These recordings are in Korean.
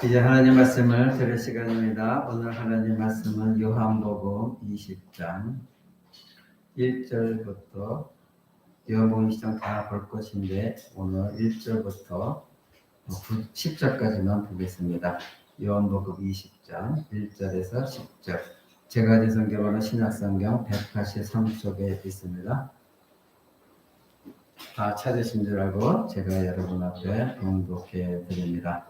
이제 하나님 말씀을 들을 시간입니다. 오늘 하나님 말씀은 요한복음 20장 1절부터 요한복음 20장 다 볼 것인데 오늘 1절부터 10절까지만 보겠습니다. 요한복음 20장 1절에서 10절. 제가 가진 성경은 신약성경 183쪽에 있습니다. 다 찾으신 줄 알고 제가 여러분 앞에 봉독해 드립니다.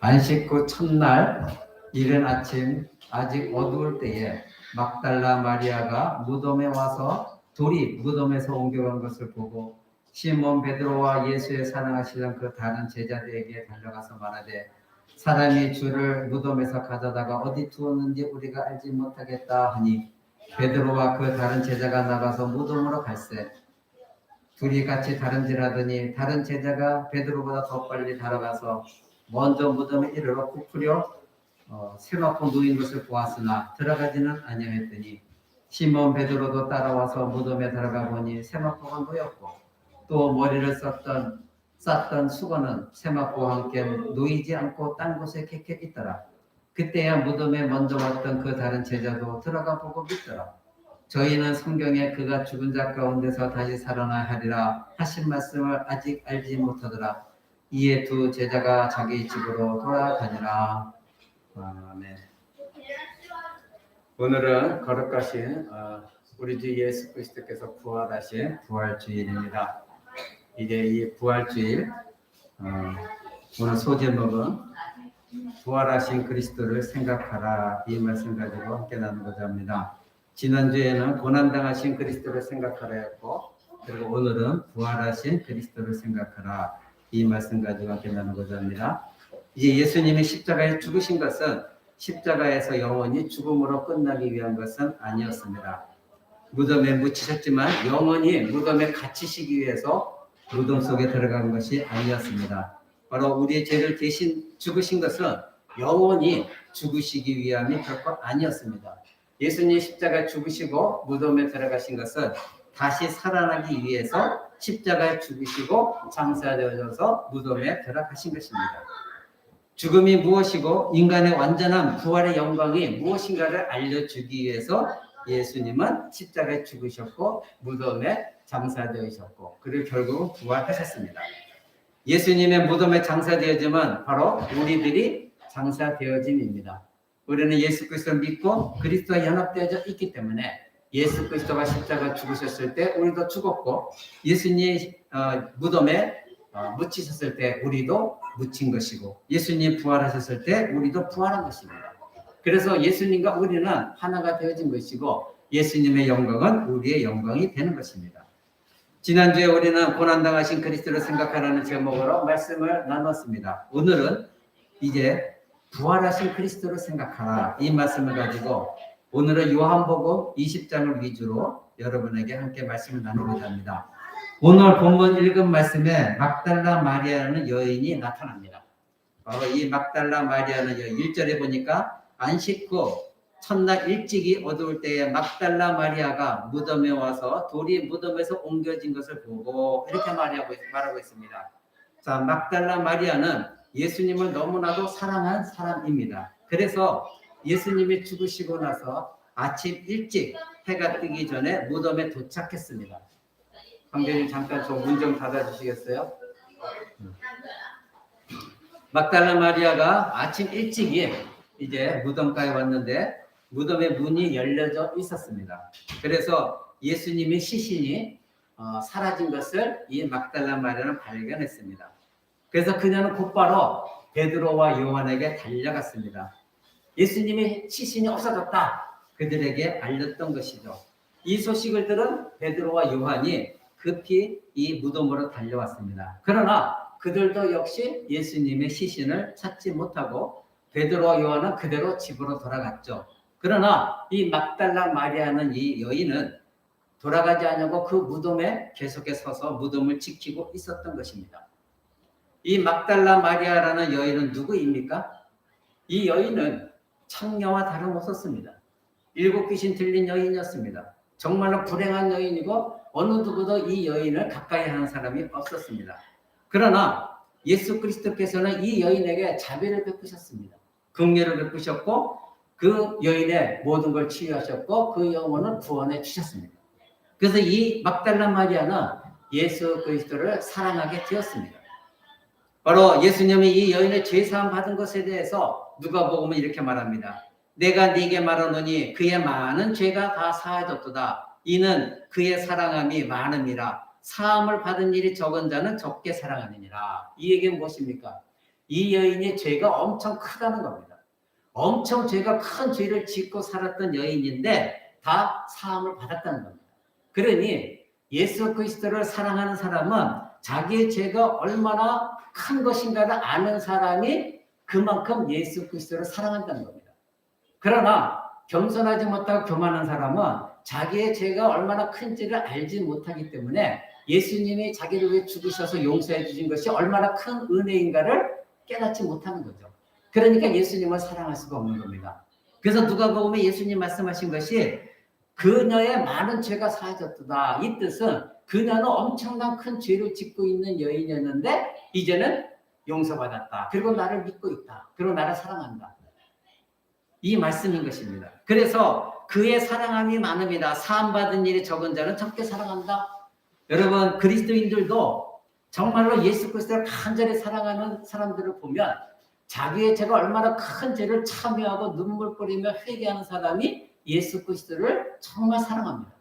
안식 후 첫날 이른 아침 아직 어두울 때에 막달라 마리아가 무덤에 와서 돌이 무덤에서 옮겨간 것을 보고 시몬 베드로와 예수의 사랑하시던 그 다른 제자들에게 달려가서 말하되 사람이 주를 무덤에서 가져다가 어디 두었는지 우리가 알지 못하겠다 하니 베드로와 그 다른 제자가 나가서 무덤으로 갈새 둘이 같이 다름질하더니 다른 제자가 베드로보다 더 빨리 달아가서 먼저 무덤에 이르러 부풀려 세마포 누인 것을 보았으나 들어가지는 아니하였더니 시몬 베드로도 따라와서 무덤에 들어가 보니 세마포가 놓였고 또 머리를 쌌던 수건은 세마포와 함께 놓이지 않고 딴 곳에 캐캐 있더라. 그때야 무덤에 먼저 왔던 그 다른 제자도 들어가 보고 믿더라. 저희는 성경에 그가 죽은 자 가운데서 다시 살아나 하리라 하신 말씀을 아직 알지 못하더라. 이에 두 제자가 자기 집으로 돌아가니라. 아멘. 오늘은 거룩하신 우리 주 예수 그리스도께서 부활하신 부활주일입니다. 이제 이 부활주일 오늘 소제목은 부활하신 그리스도를 생각하라 이 말씀 가지고 함께 나누고자 합니다. 지난주에는 고난당하신 그리스도를 생각하라였고 그리고 오늘은 부활하신 그리스도를 생각하라 이 말씀 가지고 함께 나누고자 합니다. 이제 예수님이 십자가에 죽으신 것은 십자가에서 영원히 죽음으로 끝나기 위한 것은 아니었습니다. 무덤에 묻히셨지만 영원히 무덤에 갇히시기 위해서 무덤 속에 들어간 것이 아니었습니다. 바로 우리의 죄를 대신 죽으신 것은 영원히 죽으시기 위함이 결코 아니었습니다. 예수님 십자가에 죽으시고 무덤에 들어가신 것은 다시 살아나기 위해서 십자가에 죽으시고 장사되어져서 무덤에 들어가신 것입니다. 죽음이 무엇이고 인간의 완전한 부활의 영광이 무엇인가를 알려주기 위해서 예수님은 십자가에 죽으셨고 무덤에 장사되어졌고 그리고 결국 부활하셨습니다. 예수님의 무덤에 장사되어짐은 바로 우리들이 장사되어짐입니다. 우리는 예수 그리스도를 믿고 그리스도와 연합되어져 있기 때문에 예수 그리스도가 십자가 죽으셨을 때 우리도 죽었고 예수님 무덤에 묻히셨을 때 우리도 묻힌 것이고 예수님 부활하셨을 때 우리도 부활한 것입니다. 그래서 예수님과 우리는 하나가 되어진 것이고 예수님의 영광은 우리의 영광이 되는 것입니다. 지난주에 우리는 고난당하신 그리스도를 생각하라는 제목으로 말씀을 나눴습니다. 오늘은 이제 부활하신 그리스도를 생각하라 이 말씀을 가지고 오늘은 요한복음 20장을 위주로 여러분에게 함께 말씀을 나누고자 합니다. 오늘 본문 읽은 말씀에 막달라 마리아라는 여인이 나타납니다. 바로 이 막달라 마리아는 1절에 보니까 안식 후 첫날 일찍이 어두울 때에 막달라 마리아가 무덤에 와서 돌이 무덤에서 옮겨진 것을 보고 이렇게 말하고 있습니다. 자, 막달라 마리아는 예수님을 너무나도 사랑한 사람입니다. 그래서 예수님이 죽으시고 나서 아침 일찍 해가 뜨기 전에 무덤에 도착했습니다. 황교님 잠깐 저 문 좀 닫아주시겠어요? 막달라 마리아가 아침 일찍이 이제 무덤가에 왔는데 무덤의 문이 열려져 있었습니다. 그래서 예수님의 시신이 사라진 것을 이 막달라 마리아는 발견했습니다. 그래서 그녀는 곧바로 베드로와 요한에게 달려갔습니다. 예수님의 시신이 없어졌다. 그들에게 알렸던 것이죠. 이 소식을 들은 베드로와 요한이 급히 이 무덤으로 달려왔습니다. 그러나 그들도 역시 예수님의 시신을 찾지 못하고 베드로와 요한은 그대로 집으로 돌아갔죠. 그러나 이 막달라 마리아는 이 여인은 돌아가지 않고 그 무덤에 계속해서 서서 무덤을 지키고 있었던 것입니다. 이 막달라 마리아라는 여인은 누구입니까? 이 여인은 창녀와 다름없었습니다. 7 귀신 들린 여인이었습니다. 정말로 불행한 여인이고 어느 누구도 이 여인을 가까이 하는 사람이 없었습니다. 그러나 예수 그리스도께서는 이 여인에게 자비를 베푸셨습니다. 긍휼을 베푸셨고 그 여인의 모든 걸 치유하셨고 그 영혼을 구원해 주셨습니다. 그래서 이 막달라 마리아는 예수 그리스도를 사랑하게 되었습니다. 바로 예수님이 이 여인의 죄사함 받은 것에 대해서 누가복음은 이렇게 말합니다. 내가 네게 말하노니 그의 많은 죄가 다 사하였도다. 이는 그의 사랑함이 많음이라. 사함을 받은 일이 적은 자는 적게 사랑하느니라. 이 얘기는 무엇입니까? 이 여인의 죄가 엄청 크다는 겁니다. 엄청 죄가 큰 죄를 짓고 살았던 여인인데 다 사함을 받았다는 겁니다. 그러니 예수 그리스도를 사랑하는 사람은 자기의 죄가 얼마나 큰 것인가를 아는 사람이 그만큼 예수 그리스도를 사랑한다는 겁니다. 그러나 겸손하지 못하고 교만한 사람은 자기의 죄가 얼마나 큰지를 알지 못하기 때문에 예수님이 자기를 위해 죽으셔서 용서해 주신 것이 얼마나 큰 은혜인가를 깨닫지 못하는 거죠. 그러니까 예수님을 사랑할 수가 없는 겁니다. 그래서 누가복음에 예수님 말씀하신 것이 그녀의 많은 죄가 사하졌도다. 이 뜻은 그녀는 엄청난 큰 죄를 짓고 있는 여인이었는데 이제는 용서받았다. 그리고 나를 믿고 있다. 그리고 나를 사랑한다. 이 말씀인 것입니다. 그래서 그의 사랑함이 많음이다. 사함받은 일이 적은 자는 적게 사랑한다. 여러분 그리스도인들도 정말로 예수 그리스도를 간절히 사랑하는 사람들을 보면 자기의 죄가 얼마나 큰 죄를 참여하고 눈물 뿌리며 회개하는 사람이 예수 그리스도를 정말 사랑합니다.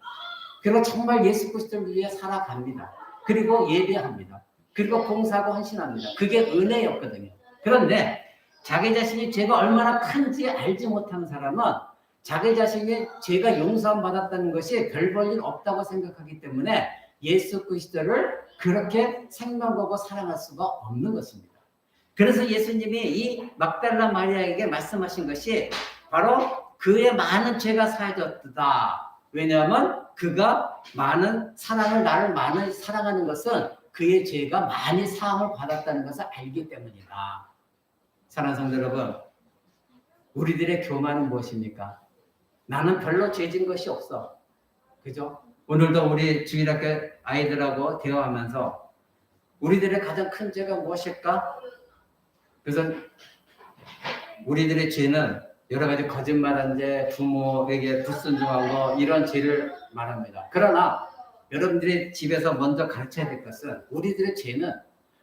그리고 정말 예수 그리스도를 위해 살아갑니다. 그리고 예배합니다. 그리고 봉사하고 헌신합니다. 그게 은혜였거든요. 그런데 자기 자신이 죄가 얼마나 큰지 알지 못하는 사람은 자기 자신이 죄가 용서함 받았다는 것이 별 볼 일 없다고 생각하기 때문에 예수 그리스도를 그렇게 생명 거고 사랑할 수가 없는 것입니다. 그래서 예수님이 이 막달라 마리아에게 말씀하신 것이 바로 그의 많은 죄가 사해졌다. 왜냐하면 그가 많은 사랑을 나를 많이 사랑하는 것은 그의 죄가 많이 사함을 받았다는 것을 알기 때문이다. 사랑하는 성도 여러분, 우리들의 교만은 무엇입니까? 나는 별로 죄진 것이 없어. 그죠? 오늘도 우리 주일학교 아이들하고 대화하면서 우리들의 가장 큰 죄가 무엇일까? 그래서 우리들의 죄는 여러 가지 거짓말한 죄, 부모에게 불순종한 거 이런 죄를 말합니다. 그러나 여러분들이 집에서 먼저 가르쳐야 될 것은 우리들의 죄는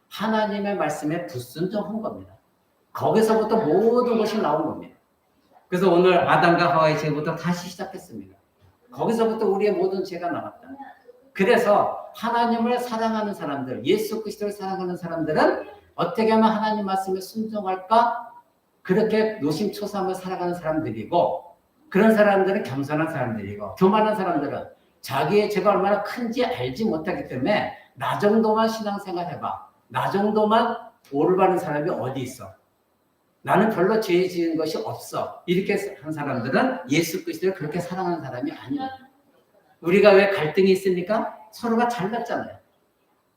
하나님의 말씀에 불순종한 겁니다. 거기서부터 모든 것이 나온 겁니다. 그래서 오늘 아담과 하와의 죄부터 다시 시작했습니다. 거기서부터 우리의 모든 죄가 나왔다. 그래서 하나님을 사랑하는 사람들, 예수 그리스도를 사랑하는 사람들은 어떻게 하면 하나님 말씀에 순종할까? 그렇게 노심초사하며 살아가는 사람들이고 그런 사람들은 겸손한 사람들이고 교만한 사람들은 자기의 죄가 얼마나 큰지 알지 못하기 때문에 나 정도만 신앙생활 해봐. 나 정도만 올바른 사람이 어디 있어. 나는 별로 죄 지은 것이 없어. 이렇게 한 사람들은 예수 그리스도를 그렇게 사랑하는 사람이 아닙니다. 우리가 왜 갈등이 있습니까? 서로가 잘났잖아요.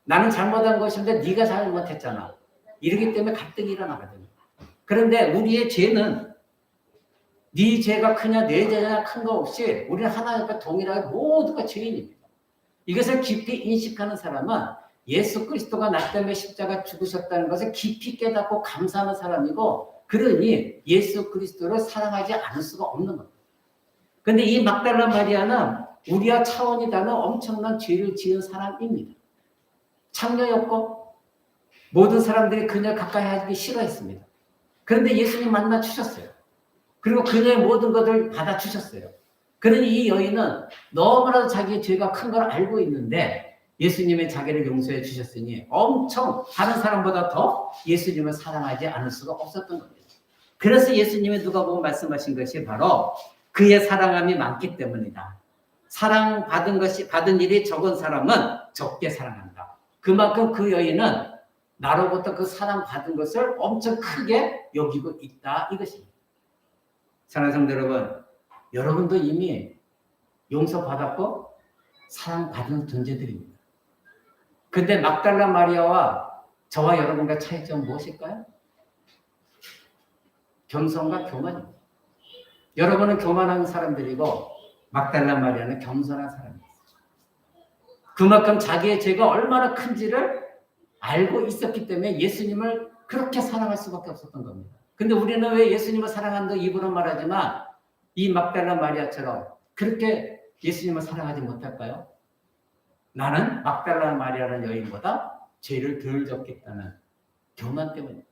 나는 잘못한 것인데 네가 잘못했잖아. 이러기 때문에 갈등이 일어나거든요. 그런데 우리의 죄는 네 죄가 크냐 내 죄가 큰 거 없이 우리는 하나님 앞에 동일하게 모두가 죄인입니다. 이것을 깊이 인식하는 사람은 예수 그리스도가 나 때문에 십자가 죽으셨다는 것을 깊이 깨닫고 감사하는 사람이고 그러니 예수 그리스도를 사랑하지 않을 수가 없는 겁니다. 그런데 이 막달라 마리아는 우리와 차원이 다른 엄청난 죄를 지은 사람입니다. 창녀였고 모든 사람들이 그녀를 가까이 하기 싫어했습니다. 그런데 예수님 만나 주셨어요. 그리고 그녀의 모든 것을 받아주셨어요. 그러니 이 여인은 너무나도 자기의 죄가 큰 걸 알고 있는데 예수님의 자기를 용서해 주셨으니 엄청 다른 사람보다 더 예수님을 사랑하지 않을 수가 없었던 겁니다. 그래서 예수님이 누가복음 말씀하신 것이 바로 그의 사랑함이 많기 때문이다. 받은 일이 적은 사람은 적게 사랑한다. 그만큼 그 여인은 나로부터 그 사랑받은 것을 엄청 크게 여기고 있다 이것입니다. 사랑하는 성도 여러분, 여러분도 이미 용서받았고 사랑받은 존재들입니다. 근데 막달라 마리아와 저와 여러분과 차이점은 무엇일까요? 겸손과 교만입니다. 여러분은 교만한 사람들이고 막달라 마리아는 겸손한 사람입니다. 그만큼 자기의 죄가 얼마나 큰지를 알고 있었기 때문에 예수님을 그렇게 사랑할 수밖에 없었던 겁니다. 근데 우리는 왜 예수님을 사랑한다 입으로 말하지만 이 막달라 마리아처럼 그렇게 예수님을 사랑하지 못할까요? 나는 막달라 마리아라는 여인보다 죄를 덜 졌겠다는 교만 때문입니다.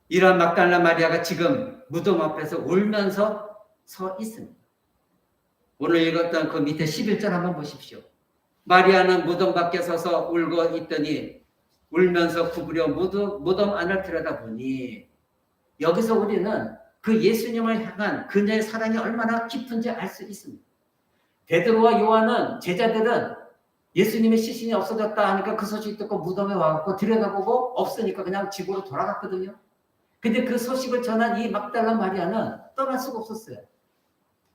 이런 막달라 마리아가 지금 무덤 앞에서 울면서 서 있습니다. 오늘 읽었던 그 밑에 11절 한번 보십시오. 마리아는 무덤 밖에 서서 울고 있더니 울면서 구부려 무덤 안을 들여다보니 여기서 우리는 그 예수님을 향한 그녀의 사랑이 얼마나 깊은지 알 수 있습니다. 베드로와 요한은 제자들은 예수님의 시신이 없어졌다 하니까 그 소식 듣고 무덤에 와갖고 들여다보고 없으니까 그냥 집으로 돌아갔거든요. 근데 그 소식을 전한 이 막달라 마리아는 떠날 수가 없었어요.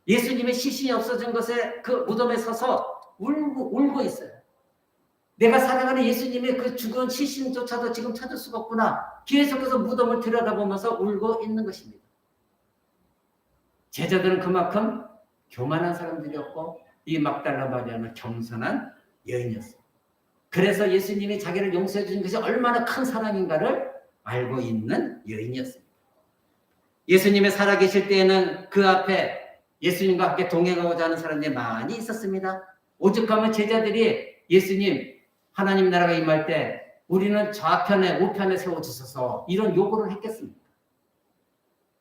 예수님의 시신이 없어진 것에 그 무덤에 서서 울고 있어요. 내가 사랑하는 예수님의 그 죽은 시신조차도 지금 찾을 수가 없구나. 계속해서 무덤을 들여다보면서 울고 있는 것입니다. 제자들은 그만큼 교만한 사람들이었고 이 막달라 마리아는 겸손한 여인이었어요. 그래서 예수님이 자기를 용서해 주신 것이 얼마나 큰 사랑인가를 알고 있는 여인이었습니다. 예수님이 살아계실 때에는 그 앞에 예수님과 함께 동행하고자 하는 사람들이 많이 있었습니다. 오죽하면 제자들이 예수님 하나님 나라가 임할 때 우리는 좌편에 우편에 세워주셔서 이런 요구를 했겠습니까?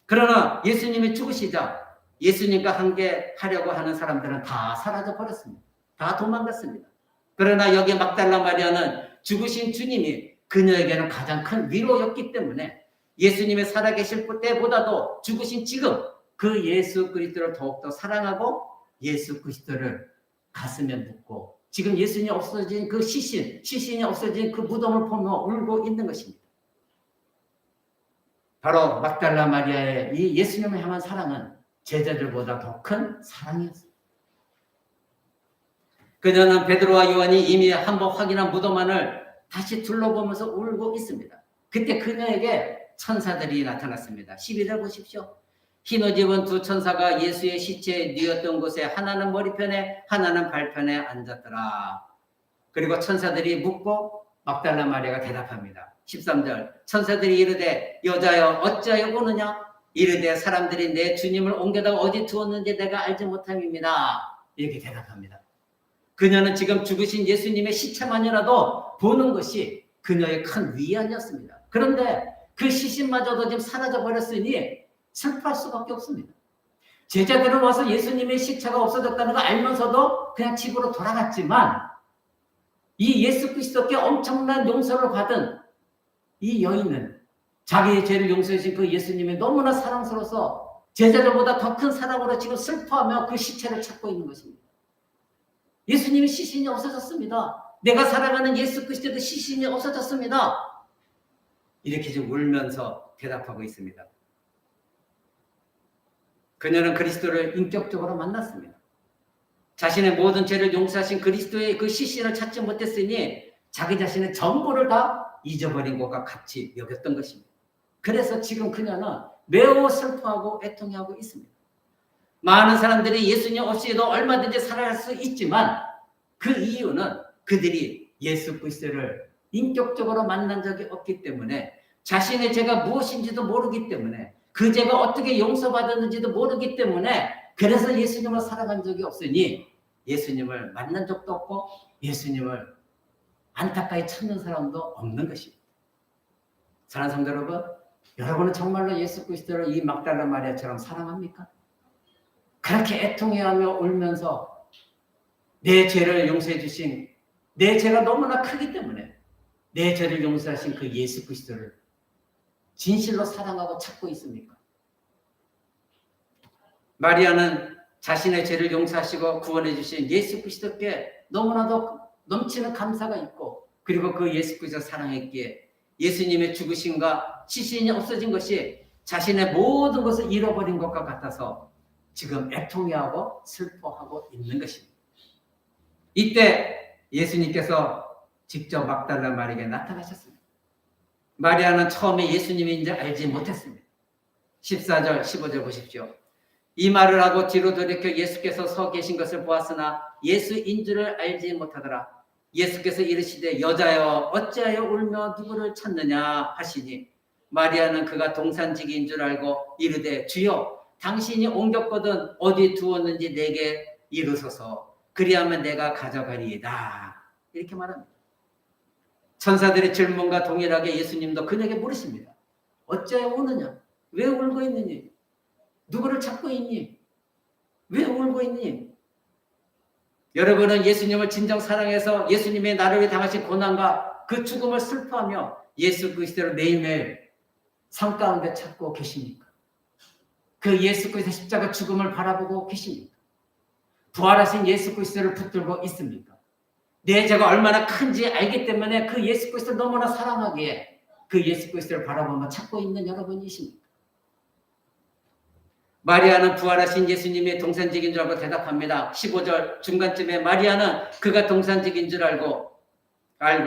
그러나 예수님이 죽으시자 예수님과 함께 하려고 하는 사람들은 다 사라져 버렸습니다. 다 도망갔습니다. 그러나 여기 막달라 마리아는 죽으신 주님이 그녀에게는 가장 큰 위로였기 때문에 예수님의 살아계실 때보다도 죽으신 지금 그 예수 그리스도를 더욱더 사랑하고 예수 그리스도를 가슴에 묻고 지금 예수님이 없어진 그 시신이 없어진 그 무덤을 보며 울고 있는 것입니다. 바로 막달라 마리아의 이 예수님을 향한 사랑은 제자들보다 더 큰 사랑이었습니다. 그녀는 베드로와 요한이 이미 한번 확인한 무덤 안을 다시 둘러보면서 울고 있습니다. 그때 그녀에게 천사들이 나타났습니다. 12절 보십시오. 흰 옷 입은 두 천사가 예수의 시체에 누웠던 곳에 하나는 머리편에 하나는 발편에 앉았더라. 그리고 천사들이 묻고 막달라 마리아가 대답합니다. 13절 천사들이 이르되 여자여 어찌하여 오느냐? 이르되 사람들이 내 주님을 옮겨다가 어디 두었는지 내가 알지 못함입니다. 이렇게 대답합니다. 그녀는 지금 죽으신 예수님의 시체만이라도 보는 것이 그녀의 큰 위안이었습니다. 그런데 그 시신마저도 지금 사라져 버렸으니 슬퍼할 수밖에 없습니다. 제자들은 와서 예수님의 시체가 없어졌다는 걸 알면서도 그냥 집으로 돌아갔지만 이 예수 그리스도께 엄청난 용서를 받은 이 여인은 자기의 죄를 용서해 주신 그 예수님이 너무나 사랑스러워서 제자들보다 더 큰 사랑으로 지금 슬퍼하며 그 시체를 찾고 있는 것입니다. 예수님의 시신이 없어졌습니다. 내가 사랑하는 예수 그리스도의 시신이 없어졌습니다. 이렇게 지금 울면서 대답하고 있습니다. 그녀는 그리스도를 인격적으로 만났습니다. 자신의 모든 죄를 용서하신 그리스도의 그 시신을 찾지 못했으니 자기 자신의 전부를 다 잊어버린 것과 같이 여겼던 것입니다. 그래서 지금 그녀는 매우 슬퍼하고 애통해하고 있습니다. 많은 사람들이 예수님 없이도 얼마든지 살아갈 수 있지만 그 이유는 그들이 예수 그리스도를 인격적으로 만난 적이 없기 때문에 자신의 죄가 무엇인지도 모르기 때문에 그 죄가 어떻게 용서받았는지도 모르기 때문에 그래서 예수님을 살아간 적이 없으니 예수님을 만난 적도 없고 예수님을 안타까이 찾는 사람도 없는 것입니다. 사랑하는 성도 여러분, 여러분은 정말로 예수 그리스도를 이 막달라 마리아처럼 사랑합니까? 그렇게 애통해하며 울면서 내 죄를 용서해 주신 내 죄가 너무나 크기 때문에 내 죄를 용서하신 그 예수 그리스도를 진실로 사랑하고 찾고 있습니까? 마리아는 자신의 죄를 용서하시고 구원해 주신 예수 그리스도께 너무나도 넘치는 감사가 있고 그리고 그 예수 그리스도 사랑했기에 예수님의 죽으심과 시신이 없어진 것이 자신의 모든 것을 잃어버린 것과 같아서 지금 애통해하고 슬퍼하고 있는 것입니다. 이때 예수님께서 직접 막달라 마리아에게 나타나셨습니다. 마리아는 처음에 예수님인지 알지 못했습니다. 14절, 15절 보십시오. 이 말을 하고 뒤로 돌이켜 예수께서 서 계신 것을 보았으나 예수인 줄을 알지 못하더라. 예수께서 이르시되 여자여 어찌하여 울며 누구를 찾느냐 하시니 마리아는 그가 동산지기인 줄 알고 이르되 주여 당신이 옮겼거든 어디 두었는지 내게 이르소서 그리하면 내가 가져가리이다. 이렇게 말합니다. 천사들의 질문과 동일하게 예수님도 그녀에게 물으십니다. 어찌하여 우느냐? 왜 울고 있느니? 누구를 찾고 있니? 왜 울고 있니? 여러분은 예수님을 진정 사랑해서 예수님의 나를 위해 당하신 고난과 그 죽음을 슬퍼하며 예수 그리스도를 매일매일 삶 가운데 찾고 계십니까? 그 예수 그리스도의 십자가 죽음을 바라보고 계십니까? 부활하신 예수 그리스도를 붙들고 있습니까? 내 죄가 얼마나 큰지 알기 때문에 그 예수 그리스도를 너무나 사랑하기에 그 예수 그리스도를 바라보며 찾고 있는 여러분이십니까? 마리아는 부활하신 예수님의 동산직인 줄 알고 대답합니다. 15절 중간쯤에 마리아는 그가 동산직인 줄 알고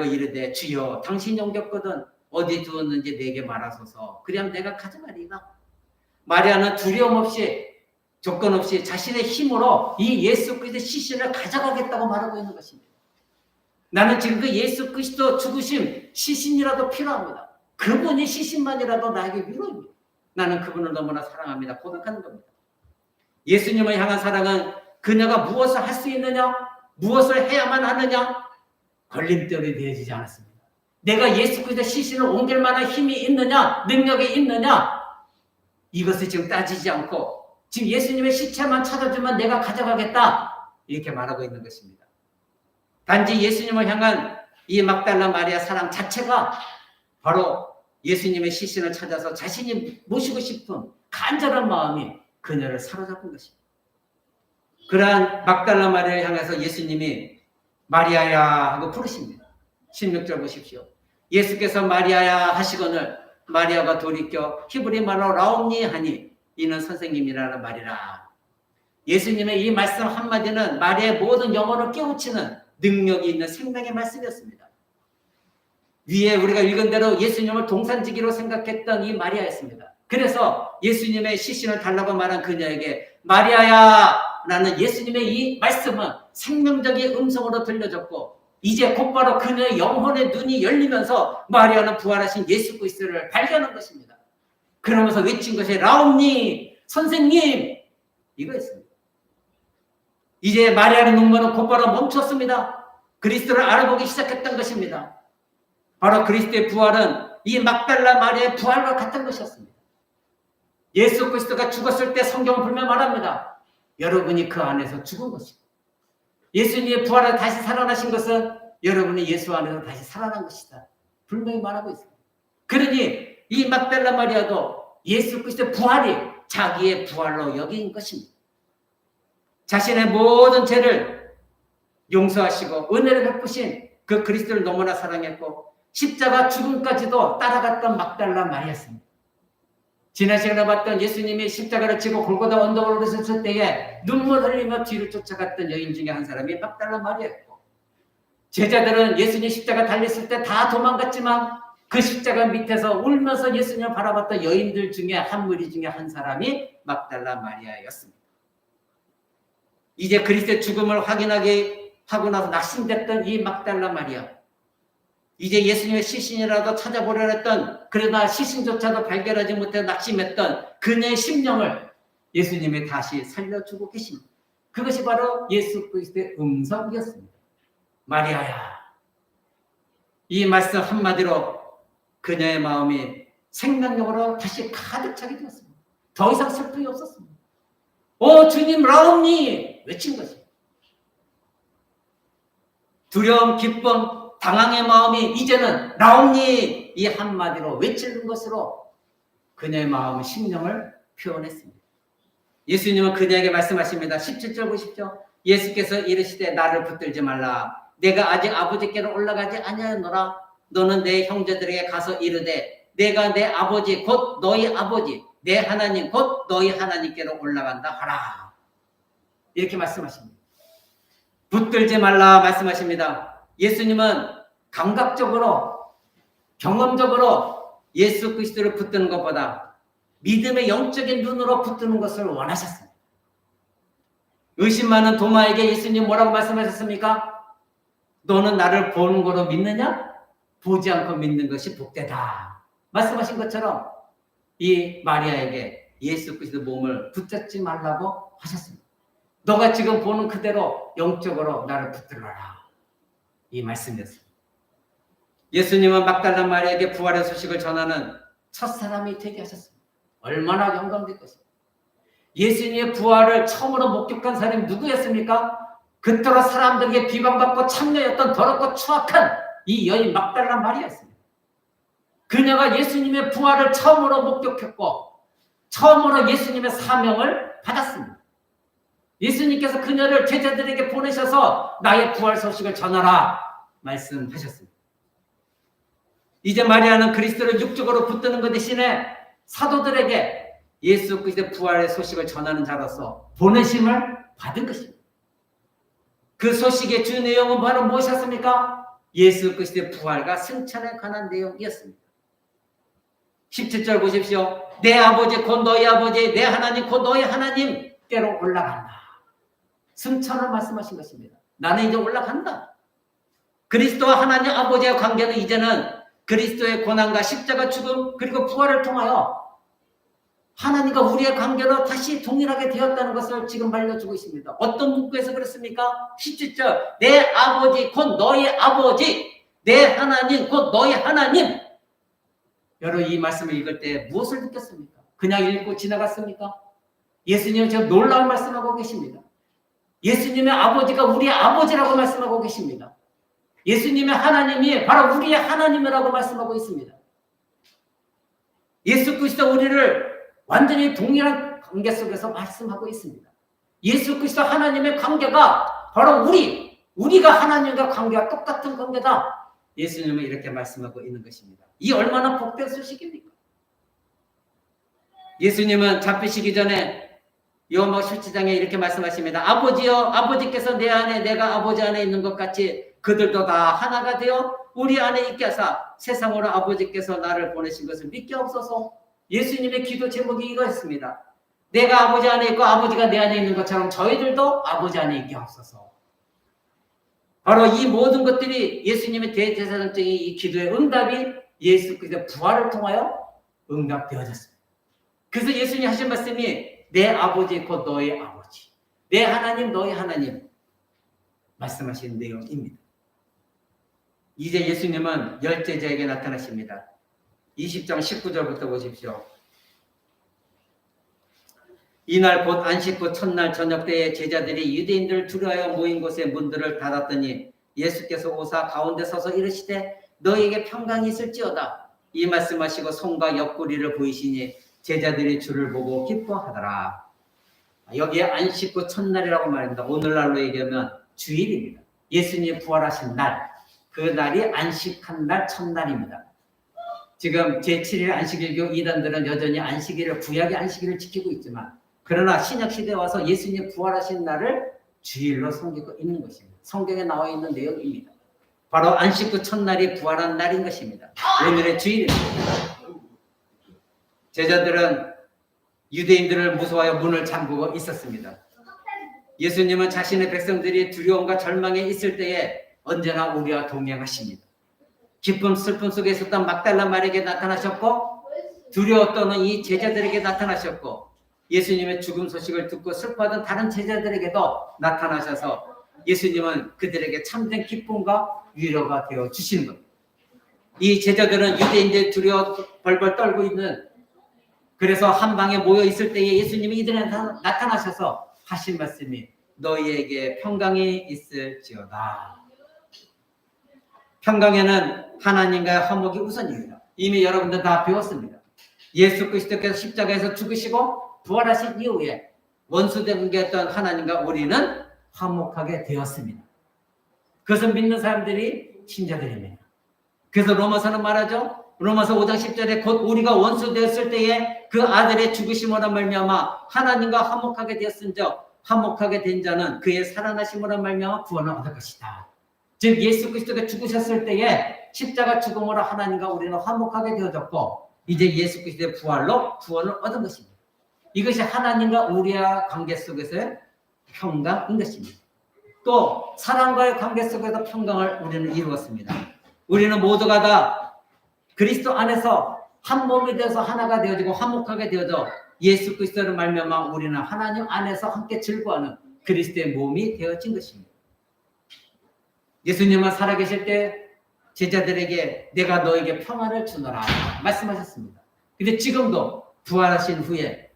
이르되 주여 당신이 옮겼거든 어디 두었는지 내게 말하소서 그리하면 내가 가져가리라. 마리아는 두려움 없이 조건 없이 자신의 힘으로 이 예수 그리스도의 시신을 가져가겠다고 말하고 있는 것입니다. 나는 지금 그 예수 그리스도 죽으심 시신이라도 필요합니다. 그분이 시신만이라도 나에게 위로입니다. 나는 그분을 너무나 사랑합니다. 고백하는 겁니다. 예수님을 향한 사랑은 그녀가 무엇을 할 수 있느냐? 무엇을 해야만 하느냐? 걸림돌이 되어지지 않았습니다. 내가 예수 그리스도의 시신을 옮길 만한 힘이 있느냐? 능력이 있느냐? 이것을 지금 따지지 않고 지금 예수님의 시체만 찾아주면 내가 가져가겠다. 이렇게 말하고 있는 것입니다. 단지 예수님을 향한 이 막달라 마리아 사랑 자체가 바로 예수님의 시신을 찾아서 자신이 모시고 싶은 간절한 마음이 그녀를 사로잡은 것입니다. 그러한 막달라 마리아를 향해서 예수님이 마리아야 하고 부르십니다. 16절 보십시오. 예수께서 마리아야 하시거늘 마리아가 돌이켜 히브리 말로 라옵니 하니 이는 선생님이라는 말이라. 예수님의 이 말씀 한마디는 마리아의 모든 영혼을 깨우치는 능력이 있는 생명의 말씀이었습니다. 위에 우리가 읽은 대로 예수님을 동산지기로 생각했던 이 마리아였습니다. 그래서 예수님의 시신을 달라고 말한 그녀에게 마리아야 라는 예수님의 이 말씀은 생명적인 음성으로 들려졌고 이제 곧바로 그녀의 영혼의 눈이 열리면서 마리아는 부활하신 예수 그리스도를 발견한 것입니다. 그러면서 외친 것이 라옵니 선생님 이거였습니다. 이제 마리아의 눈물은 곧바로 멈췄습니다. 그리스도를 알아보기 시작했던 것입니다. 바로 그리스도의 부활은 이 막달라 마리아의 부활과 같은 것이었습니다. 예수 그리스도가 죽었을 때 성경은 분명히 말합니다. 여러분이 그 안에서 죽은 것이고 예수님의 부활을 다시 살아나신 것은 여러분이 예수 안에서 다시 살아난 것이다. 분명히 말하고 있습니다. 그러니 이 막달라 마리아도 예수 그리스도의 부활이 자기의 부활로 여긴 것입니다. 자신의 모든 죄를 용서하시고 은혜를 베푸신 그 그리스도를 너무나 사랑했고 십자가 죽음까지도 따라갔던 막달라 마리아였습니다. 지난 시간에 봤던 예수님이 십자가를 지고 골고다 언덕으로 오르셨을 때에 눈물 흘리며 뒤를 쫓아갔던 여인 중에 한 사람이 막달라 마리아였고 제자들은 예수님 십자가 달렸을 때 다 도망갔지만 그 십자가 밑에서 울면서 예수님을 바라봤던 여인들 중에 한 무리 중에 한 사람이 막달라 마리아였습니다. 이제 그리스도의 죽음을 확인하게 하고 나서 낙심됐던 이 막달라 마리아 이제 예수님의 시신이라도 찾아보려 했던 그러나 시신조차도 발견하지 못해 낙심했던 그녀의 심령을 예수님이 다시 살려주고 계십니다. 그것이 바로 예수 그리스도의 음성이었습니다. 마리아야. 이 말씀 한마디로 그녀의 마음이 생명력으로 다시 가득 차게 되었습니다. 더 이상 슬픔이 없었습니다. 오 주님 라옵니 외친 것입니다. 두려움, 기쁨, 당황의 마음이 이제는 라옵니 이 한마디로 외치는 것으로 그녀의 마음의 심령을 표현했습니다. 예수님은 그녀에게 말씀하십니다. 17절 보십시오. 예수께서 이르시되 나를 붙들지 말라. 내가 아직 아버지께로 올라가지 아니하노라. 너는 내 형제들에게 가서 이르되 내가 내 아버지 곧 너희 아버지 내 하나님 곧 너희 하나님께로 올라간다 하라. 이렇게 말씀하십니다. 붙들지 말라 말씀하십니다. 예수님은 감각적으로 경험적으로 예수 그리스도를 붙드는 것보다 믿음의 영적인 눈으로 붙드는 것을 원하셨습니다. 의심 많은 도마에게 예수님 뭐라고 말씀하셨습니까? 너는 나를 보는 거로 믿느냐? 보지 않고 믿는 것이 복되다. 말씀하신 것처럼 이 마리아에게 예수 그리스도 몸을 붙잡지 말라고 하셨습니다. 너가 지금 보는 그대로 영적으로 나를 붙들어라. 이 말씀이었습니다. 예수님은 막달라 마리아에게 부활의 소식을 전하는 첫 사람이 되게 하셨습니다. 얼마나 영광될 것입니까? 예수님의 부활을 처음으로 목격한 사람이 누구였습니까? 그토록 사람들에게 비방받고 창녀였던 더럽고 추악한 이 여인 막달라 마리아였습니다. 그녀가 예수님의 부활을 처음으로 목격했고 처음으로 예수님의 사명을 받았습니다. 예수님께서 그녀를 제자들에게 보내셔서 나의 부활 소식을 전하라 말씀하셨습니다. 이제 마리아는 그리스도를 육적으로 붙드는 것 대신에 사도들에게 예수 그리스도의 부활의 소식을 전하는 자로서 보내심을 받은 것입니다. 그 소식의 주 내용은 바로 무엇이었습니까? 예수 그리스도의 부활과 승천에 관한 내용이었습니다. 17절 보십시오. 내 아버지 곧 너희 아버지, 내 하나님 곧 너희 하나님께로 올라간다. 승천을 말씀하신 것입니다. 나는 이제 올라간다. 그리스도와 하나님 아버지의 관계는 이제는 그리스도의 고난과 십자가 죽음 그리고 부활을 통하여 하나님과 우리의 관계로 다시 동일하게 되었다는 것을 지금 알려주고 있습니다. 어떤 문구에서 그렇습니까? 17절 내 아버지 곧 너희 아버지, 내 하나님 곧 너희 하나님. 여러분 이 말씀을 읽을 때 무엇을 느꼈습니까? 그냥 읽고 지나갔습니까? 예수님은 지금 놀라운 말씀하고 계십니다. 예수님의 아버지가 우리의 아버지라고 말씀하고 계십니다. 예수님의 하나님이 바로 우리의 하나님이라고 말씀하고 있습니다. 예수 그리스도 우리를 완전히 동일한 관계 속에서 말씀하고 있습니다. 예수 그리스도 하나님의 관계가 바로 우리가 하나님과 관계가 똑같은 관계다. 예수님은 이렇게 말씀하고 있는 것입니다. 이 얼마나 복된 소식입니까? 예수님은 잡히시기 전에 요한복음 17장에 이렇게 말씀하십니다. 아버지여, 아버지께서 내 안에 내가 아버지 안에 있는 것 같이 그들도 다 하나가 되어 우리 안에 있게 하사 세상으로 아버지께서 나를 보내신 것을 믿게 없어서. 예수님의 기도 제목이 이거였습니다. 내가 아버지 안에 있고 아버지가 내 안에 있는 것처럼 저희들도 아버지 안에 있게 없어서. 바로 이 모든 것들이 예수님의 대제사장적인 이 기도의 응답이 예수 그리스도의 부활을 통하여 응답되어졌습니다. 그래서 예수님이 하신 말씀이 내 아버지 곧 너희 아버지, 내 하나님 너희 하나님 말씀하신 내용입니다. 이제 예수님은 열 제자에게 나타나십니다. 20장 19절부터 보십시오. 이날 곧 안식 후 첫날 저녁 때에 제자들이 유대인들을 두려워하여 모인 곳에 문들을 닫았더니 예수께서 오사 가운데 서서 이르시되 너희에게 평강이 있을지어다. 이 말씀하시고 손과 옆구리를 보이시니 제자들이 주를 보고 기뻐하더라. 여기에 안식 후 첫날이라고 말합니다. 오늘날로 얘기하면 주일입니다. 예수님이 부활하신 날, 그 날이 안식한 날 첫날입니다. 지금 제7일 안식일교 이단들은 여전히 안식일을 구약의 안식일을 지키고 있지만 그러나 신약시대에 와서 예수님 부활하신 날을 주일로 섬기고 있는 것입니다. 성경에 나와 있는 내용입니다. 바로 안식 후 첫날이 부활한 날인 것입니다. 오늘의 주일입니다. 제자들은 유대인들을 무서워하여 문을 잠그고 있었습니다. 예수님은 자신의 백성들이 두려움과 절망에 있을 때에 언제나 우리와 동행하십니다. 기쁨 슬픔 속에 있었던 막달라 마리아에게 나타나셨고 두려워 떠는 이 제자들에게 나타나셨고 예수님의 죽음 소식을 듣고 슬퍼하던 다른 제자들에게도 나타나셔서 예수님은 그들에게 참된 기쁨과 위로가 되어 주시는 겁니다. 이 제자들은 유대인들 두려워 벌벌 떨고 있는, 그래서 한 방에 모여 있을 때에 예수님이 이들에게 나타나셔서 하신 말씀이 너희에게 평강이 있을지어다. 평강에는 하나님과의 화목이 우선입니다. 이미 여러분들 다 배웠습니다. 예수 그리스도께서 십자가에서 죽으시고 부활하신 이후에 원수된 관계였던 하나님과 우리는 화목하게 되었습니다. 그것을 믿는 사람들이 신자들입니다. 그래서 로마서는 말하죠. 로마서 5장 10절에 곧 우리가 원수 되었을 때에 그 아들의 죽으심으로 말미암아 하나님과 화목하게 되었은즉 화목하게 된 자는 그의 살아나심으로 말미암아 구원을 얻을 것이다. 즉 예수 그리스도가 죽으셨을 때에 십자가 죽음으로 하나님과 우리는 화목하게 되어졌고 이제 예수 그리스도의 부활로 구원을 얻은 것입니다. 이것이 하나님과 우리와 관계 속에서의 평강인 것입니다. 또 사랑과의 관계 속에서 평강을 우리는 이루었습니다. 우리는 모두가 다 그리스도 안에서 한 몸이 되어서 하나가 되어지고 화목하게 되어져 예수 그리스도를 말미암아 우리는 하나님 안에서 함께 즐거워하는 그리스도의 몸이 되어진 것입니다. 예수님은 살아계실 때 제자들에게 내가 너에게 평안을 주노라 말씀하셨습니다. 근데 지금도 부활하신 후에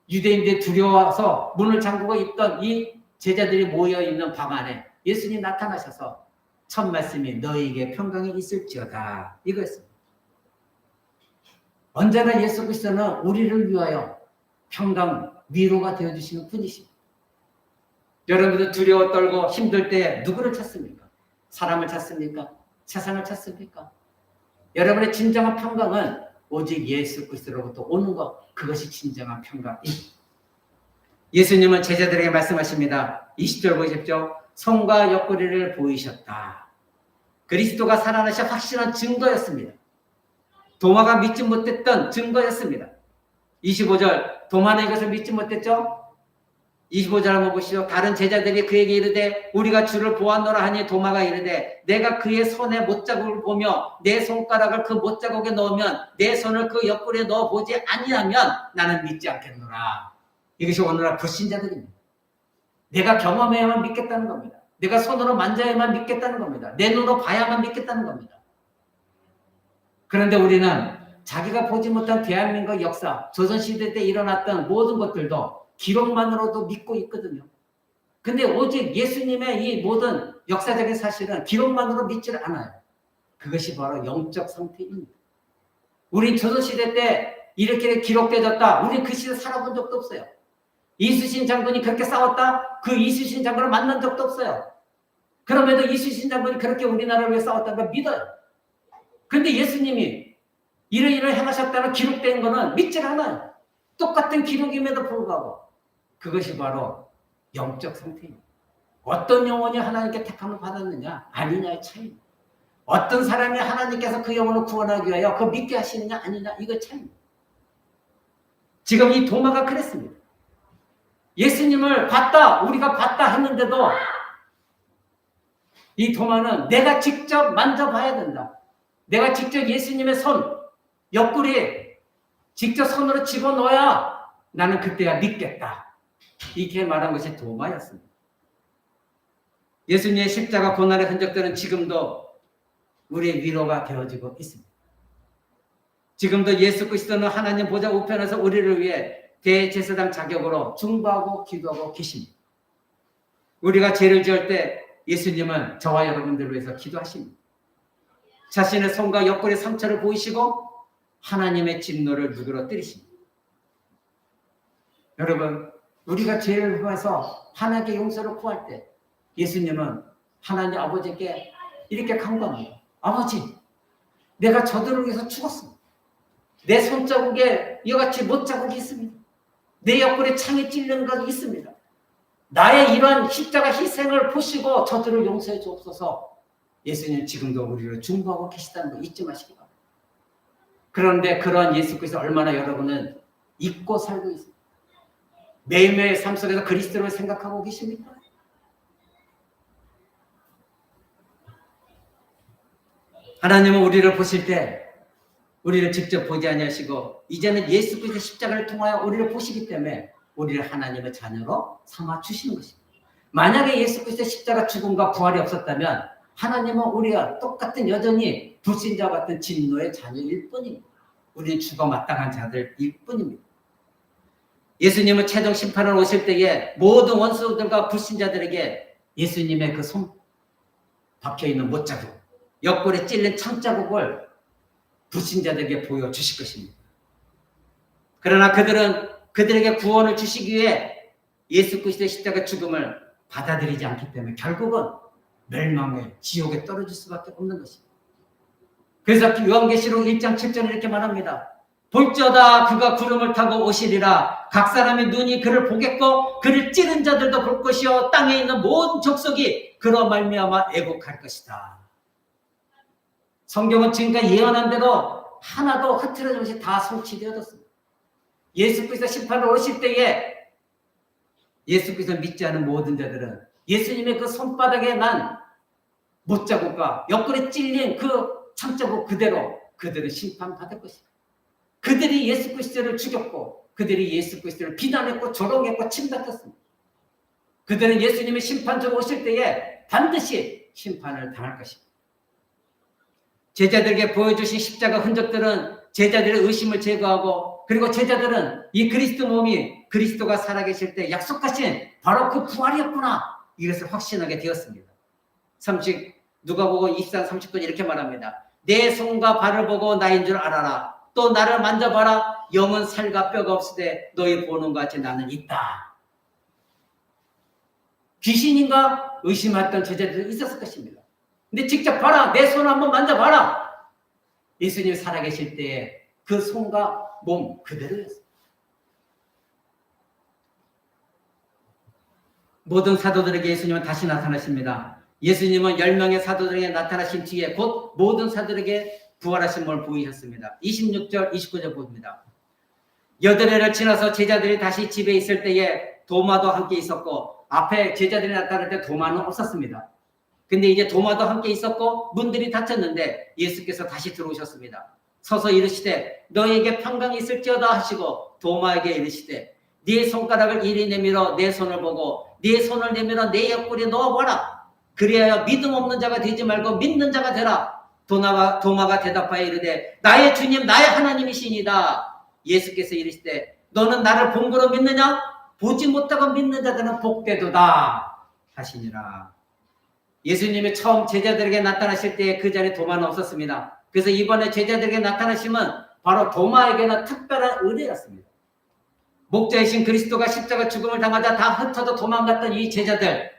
유대인들이 두려워서 문을 잠그고 있던 이 제자들이 모여있는 방 안에 예수님이 나타나셔서 첫 말씀이 너희에게 평강이 있을지어다 이거였습니다. 언제나 예수 그리스도는 우리를 위하여 평강, 위로가 되어주시는 분이십니다. 여러분들 두려워 떨고 힘들 때 누구를 찾습니까? 사람을 찾습니까? 세상을 찾습니까? 여러분의 진정한 평강은 오직 예수 그리스도로부터 오는 것, 그것이 진정한 평강입니다. 예수님은 제자들에게 말씀하십니다. 20절 보십시오. 손과 옆구리를 보이셨다. 그리스도가 살아나신 확실한 증거였습니다. 도마가 믿지 못했던 증거였습니다. 25절 도마는 이것을 믿지 못했죠. 25절 한번 보시죠. 다른 제자들이 그에게 이르되 우리가 주를 보았노라 하니 도마가 이르되 내가 그의 손에 못자국을 보며 내 손가락을 그 못자국에 넣으면 내 손을 그 옆구리에 넣어보지 아니하면 나는 믿지 않겠노라. 이것이 오늘날 불신자들입니다. 내가 경험해야만 믿겠다는 겁니다. 내가 손으로 만져야만 믿겠다는 겁니다. 내 눈으로 봐야만 믿겠다는 겁니다. 그런데 우리는 자기가 보지 못한 대한민국 역사, 조선시대 때 일어났던 모든 것들도 기록만으로도 믿고 있거든요. 근데 오직 예수님의 이 모든 역사적인 사실은 기록만으로 믿지를 않아요. 그것이 바로 영적 상태입니다. 우리 조선시대 때 이렇게 기록되어졌다. 우리 그 시대 살아본 적도 없어요. 이순신 장군이 그렇게 싸웠다? 그 이순신 장군을 만난 적도 없어요. 그럼에도 이순신 장군이 그렇게 우리나라를 위해 싸웠다는 걸 믿어요. 그런데 예수님이 이러이러 행하셨다는 기록된 거는 믿질 않아요. 똑같은 기록임에도 불구하고 그것이 바로 영적 상태입니다. 어떤 영혼이 하나님께 택함을 받았느냐 아니냐의 차이입니다. 어떤 사람이 하나님께서 그 영혼을 구원하기 위하여 그 믿게 하시느냐 아니냐 이거 차이입니다. 지금 이 도마가 그랬습니다. 예수님을 봤다 우리가 봤다 했는데도 이 도마는 내가 직접 만져봐야 된다. 내가 직접 예수님의 손 옆구리에 직접 손으로 집어넣어야 나는 그때야 믿겠다. 이렇게 말한 것이 도마였습니다. 예수님의 십자가 고난의 흔적들은 지금도 우리의 위로가 되어지고 있습니다. 지금도 예수 그리스도는 하나님 보좌 우편에서 우리를 위해 대제사장 자격으로 중보하고 기도하고 계십니다. 우리가 죄를 지을 때 예수님은 저와 여러분들을 위해서 기도하십니다. 자신의 손과 옆구리 상처를 보이시고 하나님의 진노를 누구로 때리십니다. 여러분, 우리가 죄를 범해서 하나님께 용서를 구할 때 예수님은 하나님 아버지께 이렇게 간구합니다. 아버지, 내가 저들을 위해서 죽었습니다. 내 손자국에 이같이 못자국이 있습니다. 내 옆구리에 창이 찔린 것이 있습니다. 나의 이러한 십자가 희생을 보시고 저들을 용서해 주옵소서. 예수님 지금도 우리를 중보하고 계시다는 거 잊지 마시기 바랍니다. 그런데 그러한 예수 그리스도 얼마나 여러분은 잊고 살고 있습니다. 매일매일 삶 속에서 그리스도를 생각하고 계십니까? 하나님은 우리를 보실 때 우리를 직접 보지 아니하시고 이제는 예수 그리스도의 십자가를 통하여 우리를 보시기 때문에 우리를 하나님의 자녀로 삼아 주시는 것입니다. 만약에 예수 그리스도의 십자가 죽음과 부활이 없었다면 하나님은 우리가 똑같은 여전히 불신자와 같은 진노의 자녀일 뿐입니다. 우리는 죽어 마땅한 자들일 뿐입니다. 예수님은 최종 심판을 오실 때에 모든 원수들과 불신자들에게 예수님의 그 손 박혀있는 못자국, 옆구리에 찔린 창자국을 불신자들에게 보여주실 것입니다. 그러나 그들은 그들에게 구원을 주시기 위해 예수 그리스도의 십자가 죽음을 받아들이지 않기 때문에 결국은 멸망의 지옥에 떨어질 수밖에 없는 것입니다. 그래서 요한계시록 1장 7절에 이렇게 말합니다. 볼지어다 그가 구름을 타고 오시리라. 각 사람의 눈이 그를 보겠고 그를 찌른 자들도 볼 것이요 땅에 있는 모든 족속이 그로 말미암아 애곡할 것이다. 성경은 지금까지 예언한 대로 하나도 흐트러진 것이 다 성취되어졌습니다. 예수 그리스도 심판을 오실 때에 예수 그리스도 믿지 않은 모든 자들은 예수님의 그 손바닥에 난 못자국과 옆구리 찔린 그 창자국 그대로 그들은 심판받을 것이다. 그들이 예수 그리스도를 죽였고 그들이 예수 그리스도를 비난했고 조롱했고 침뱉었습니다. 그들은 예수님의 심판주로 오실 때에 반드시 심판을 당할 것입니다. 제자들에게 보여주신 십자가 흔적들은 제자들의 의심을 제거하고 그리고 제자들은 이 그리스도 몸이 그리스도가 살아계실 때 약속하신 바로 그 부활이었구나 이것을 확신하게 되었습니다. 누가복음 24장 30분 이렇게 말합니다. 내 손과 발을 보고 나인 줄 알아라. 또 나를 만져봐라. 영은 살과 뼈가 없으되 너희 보는 것 같이 나는 있다. 귀신인가 의심했던 제자들이 있었을 것입니다. 근데 직접 봐라. 내 손을 한번 만져봐라. 예수님이 살아계실 때에 그 손과 몸 그대로였어요. 모든 사도들에게 예수님은 다시 나타나십니다. 예수님은 10명의 사도들에게 나타나신 뒤에 곧 모든 사도들에게 부활하신 몸을 보이셨습니다. 26절, 29절 봅니다. 여드레를 지나서 제자들이 다시 집에 있을 때에 도마도 함께 있었고 앞에 제자들이 나타날 때 도마는 없었습니다. 근데 이제 도마도 함께 있었고 문들이 닫혔는데 예수께서 다시 들어오셨습니다. 서서 이르시되 너희에게 평강이 있을지어다 하시고 도마에게 이르시되 네 손가락을 이리 내밀어 내 손을 보고 네 손을 내밀어 내 옆구리에 넣어봐라. 그리하여 믿음 없는 자가 되지 말고 믿는 자가 되라. 도마가 대답하여 이르되 나의 주님 나의 하나님이시니이다. 예수께서 이르시되 너는 나를 본 거로 믿느냐? 보지 못하고 믿는 자들은 복되도다 하시니라. 예수님이 처음 제자들에게 나타나실 때 그 자리에 도마는 없었습니다. 그래서 이번에 제자들에게 나타나심은 바로 도마에게는 특별한 은혜였습니다. 목자이신 그리스도가 십자가 죽음을 당하자 다 흩어져 도망갔던 이 제자들,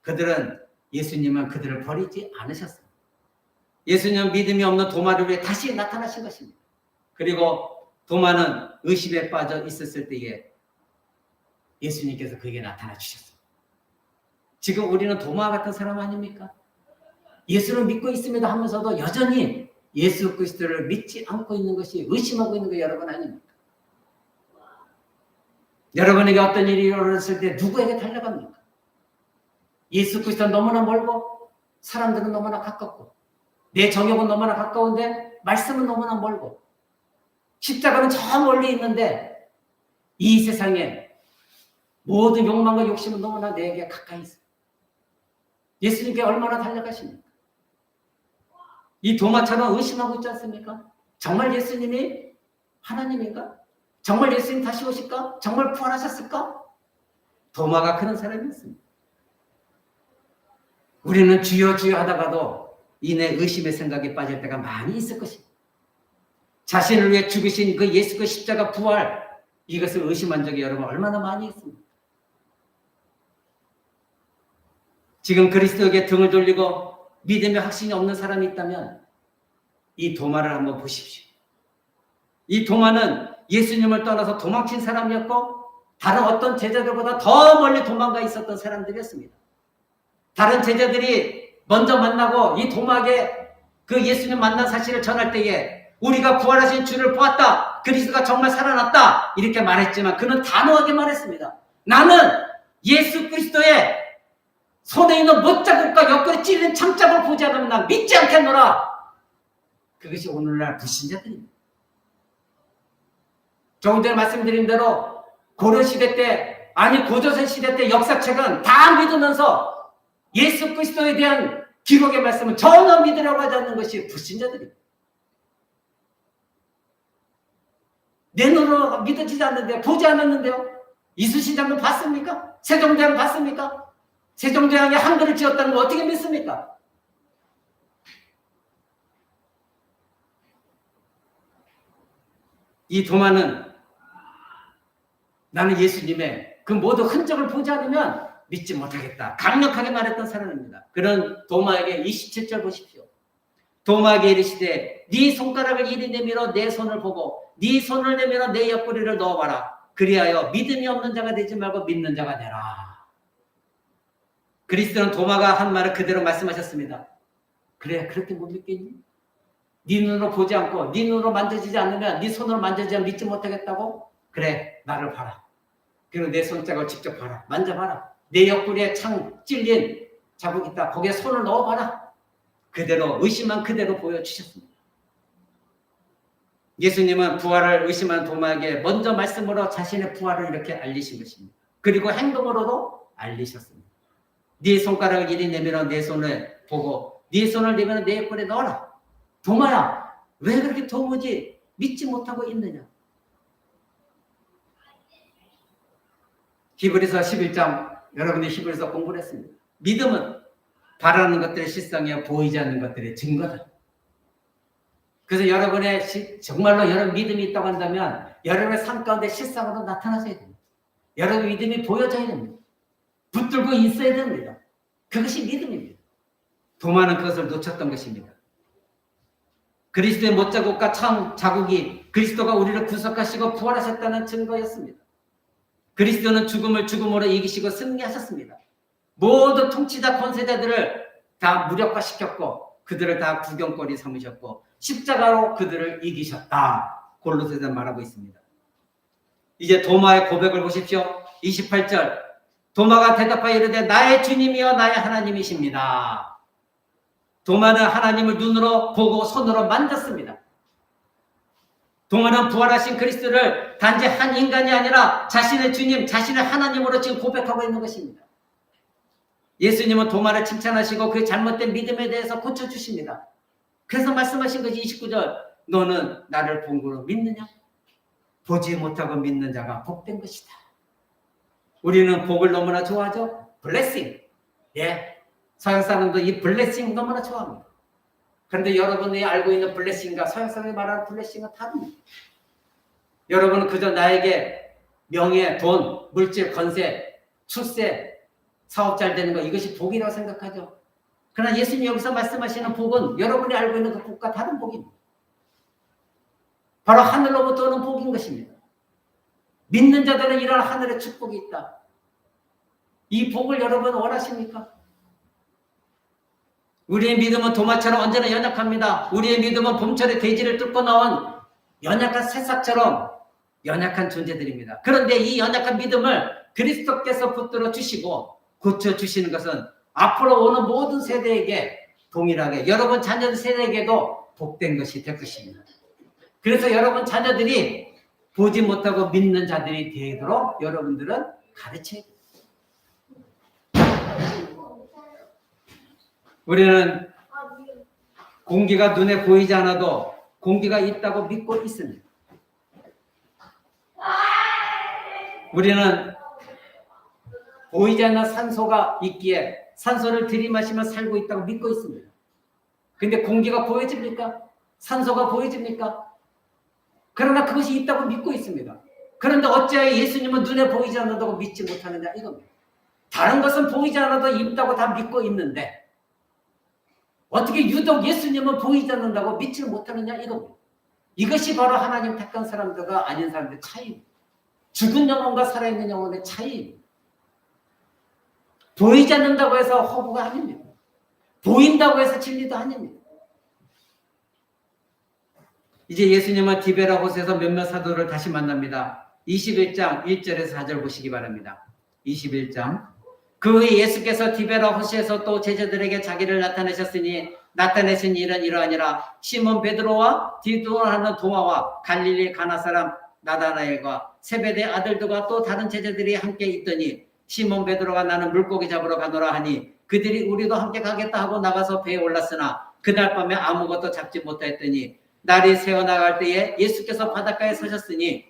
그들은 예수님은 그들을 버리지 않으셨습니다. 예수님은 믿음이 없는 도마를 위해 다시 나타나신 것입니다. 그리고 도마는 의심에 빠져 있었을 때에 예수님께서 그에게 나타나 주셨습니다. 지금 우리는 도마 같은 사람 아닙니까? 예수를 믿고 있습니다 하면서도 여전히 예수 그리스도를 믿지 않고 있는 것이 의심하고 있는 거 여러분 아닙니까? 여러분에게 어떤 일이 일어났을 때 누구에게 달려갑니까? 예수 그리스도는 너무나 멀고 사람들은 너무나 가깝고 내 정욕은 너무나 가까운데 말씀은 너무나 멀고 십자가는 저 멀리 있는데 이 세상에 모든 욕망과 욕심은 너무나 내게 가까이 있어요. 예수님께 얼마나 달려가십니까? 이 도마처럼 의심하고 있지 않습니까? 정말 예수님이 하나님인가? 정말 예수님 다시 오실까? 정말 부활하셨을까? 도마가 그런 사람이었습니다. 우리는 주여 주여 하다가도 이내 의심의 생각에 빠질 때가 많이 있을 것입니다. 자신을 위해 죽으신 그 예수 그 십자가 부활, 이것을 의심한 적이 여러분 얼마나 많이 있습니까? 지금 그리스도에게 등을 돌리고 믿음의 확신이 없는 사람이 있다면 이 도마를 한번 보십시오. 이 도마는 예수님을 떠나서 도망친 사람이었고 다른 어떤 제자들보다 더 멀리 도망가 있었던 사람들이었습니다. 다른 제자들이 먼저 만나고 이 도마에게 그 예수님 만난 사실을 전할 때에 우리가 부활하신 주를 보았다. 그리스도가 정말 살아났다. 이렇게 말했지만 그는 단호하게 말했습니다. 나는 예수 그리스도의 손에 있는 못자국과 옆구리 찔린 창자국을 보지 않으면 난 믿지 않겠노라. 그것이 오늘날 불신자들입니다. 조금 전에 말씀드린 대로 고려시대 때 아니 고조선 시대 때 역사책은 다 믿으면서 예수 그리스도에 대한 기록의 말씀을 전혀 믿으려고 하지 않는 것이 불신자들입니다. 내 눈으로 믿어지지 않는데요. 보지 않았는데요. 이수신장도 봤습니까? 세종대왕 봤습니까? 세종대왕이 한글을 지었다는 거 어떻게 믿습니까? 이 도마는 나는 예수님의 그 모든 흔적을 보지 않으면 믿지 못하겠다. 강력하게 말했던 사람입니다. 그런 도마에게 27절 보십시오. 도마에게 이르시되 네 손가락을 이리 내밀어 내 손을 보고 네 손을 내밀어 내 옆구리를 넣어봐라. 그리하여 믿음이 없는 자가 되지 말고 믿는 자가 되라. 그리스도는 도마가 한 말을 그대로 말씀하셨습니다. 그래 그렇게 못 믿겠니? 네 눈으로 보지 않고 네 눈으로 만져지지 않으면 네 손으로 만져지지 않으면 믿지 못하겠다고? 그래 나를 봐라. 그리고 내 손자국을 직접 봐라. 만져봐라. 내 옆구리에 창 찔린 자국 있다. 거기에 손을 넣어봐라. 그대로 의심한 그대로 보여주셨습니다. 예수님은 부활을 의심한 도마에게 먼저 말씀으로 자신의 부활을 이렇게 알리신 것입니다. 그리고 행동으로도 알리셨습니다. 네 손가락을 이리 내밀어 내 손을 보고 네 손을 내밀어 내 옆구리에 넣어라. 도마야, 왜 그렇게 도무지 믿지 못하고 있느냐? 히브리서 11장 여러분이 히브리서 공부를 했습니다. 믿음은 바라는 것들의 실상이요 보이지 않는 것들의 증거다. 그래서 여러분의 정말로 여러분 믿음이 있다고 한다면 여러분의 삶 가운데 실상으로 나타나셔야 됩니다. 여러분 믿음이 보여져야 됩니다. 붙들고 있어야 됩니다. 그것이 믿음입니다. 도마는 그것을 놓쳤던 것입니다. 그리스도의 못자국과 참 자국이 그리스도가 우리를 구속하시고 부활하셨다는 증거였습니다. 그리스도는 죽음을 죽음으로 이기시고 승리하셨습니다. 모든 통치자 권세자들을 다 무력화시켰고 그들을 다 구경거리 삼으셨고 십자가로 그들을 이기셨다. 골로새서 말하고 있습니다. 이제 도마의 고백을 보십시오. 28절 도마가 대답하여 이르되 나의 주님이여 나의 하나님이십니다. 도마는 하나님을 눈으로 보고 손으로 만졌습니다. 도마는 부활하신 그리스도를 단지 한 인간이 아니라 자신의 주님, 자신의 하나님으로 지금 고백하고 있는 것입니다. 예수님은 도마를 칭찬하시고 그 잘못된 믿음에 대해서 고쳐주십니다. 그래서 말씀하신 것이 29절 너는 나를 본 거로 믿느냐? 보지 못하고 믿는 자가 복된 것이다. 우리는 복을 너무나 좋아하죠. 블레싱. 예, 서양 사람도 이 블레싱 너무나 좋아합니다. 그런데 여러분이 알고 있는 블레싱과 서양 사람이 말하는 블레싱은 다릅니다. 여러분은 그저 나에게 명예, 돈, 물질, 권세, 출세, 사업 잘 되는 거 이것이 복이라고 생각하죠. 그러나 예수님이 여기서 말씀하시는 복은 여러분이 알고 있는 그 복과 다른 복입니다. 바로 하늘로부터 오는 복인 것입니다. 믿는 자들은 이런 하늘의 축복이 있다. 이 복을 여러분 원하십니까? 우리의 믿음은 도마처럼 언제나 연약합니다. 우리의 믿음은 봄철에 대지를 뚫고 나온 연약한 새싹처럼 연약한 존재들입니다. 그런데 이 연약한 믿음을 그리스도께서 붙들어 주시고 고쳐주시는 것은 앞으로 오는 모든 세대에게 동일하게 여러분 자녀 세대에게도 복된 것이 될 것입니다. 그래서 여러분 자녀들이 보지 못하고 믿는 자들이 되도록 여러분들은 가르쳐야 됩니다. 우리는 공기가 눈에 보이지 않아도 공기가 있다고 믿고 있습니다. 우리는 보이지 않는 산소가 있기에 산소를 들이마시며 살고 있다고 믿고 있습니다. 근데 공기가 보여집니까? 산소가 보여집니까? 그러나 그것이 있다고 믿고 있습니다. 그런데 어찌하여 예수님은 눈에 보이지 않는다고 믿지 못하느냐 이겁니다. 다른 것은 보이지 않아도 있다고 다 믿고 있는데 어떻게 유독 예수님은 보이지 않는다고 믿지 못하느냐 이겁니다. 이것이 바로 하나님 택한 사람들과 아닌 사람들의 차이입니다. 죽은 영혼과 살아있는 영혼의 차이입니다. 보이지 않는다고 해서 허구가 아닙니다. 보인다고 해서 진리도 아닙니다. 이제 예수님은 디베라 호수에서 몇몇 사도를 다시 만납니다. 21장 1절에서 4절 보시기 바랍니다. 21장 그 후에 예수께서 디베라 호수에서 또 제자들에게 자기를 나타내신 일은 이러하니라. 시몬 베드로와 디도하는 도마와 갈릴리 가나 사람 나다나엘과 세베대 아들들과 또 다른 제자들이 함께 있더니 시몬 베드로가 나는 물고기 잡으러 가노라 하니 그들이 우리도 함께 가겠다 하고 나가서 배에 올랐으나 그날 밤에 아무것도 잡지 못하였더니 날이 새어나갈 때에 예수께서 바닷가에 서셨으니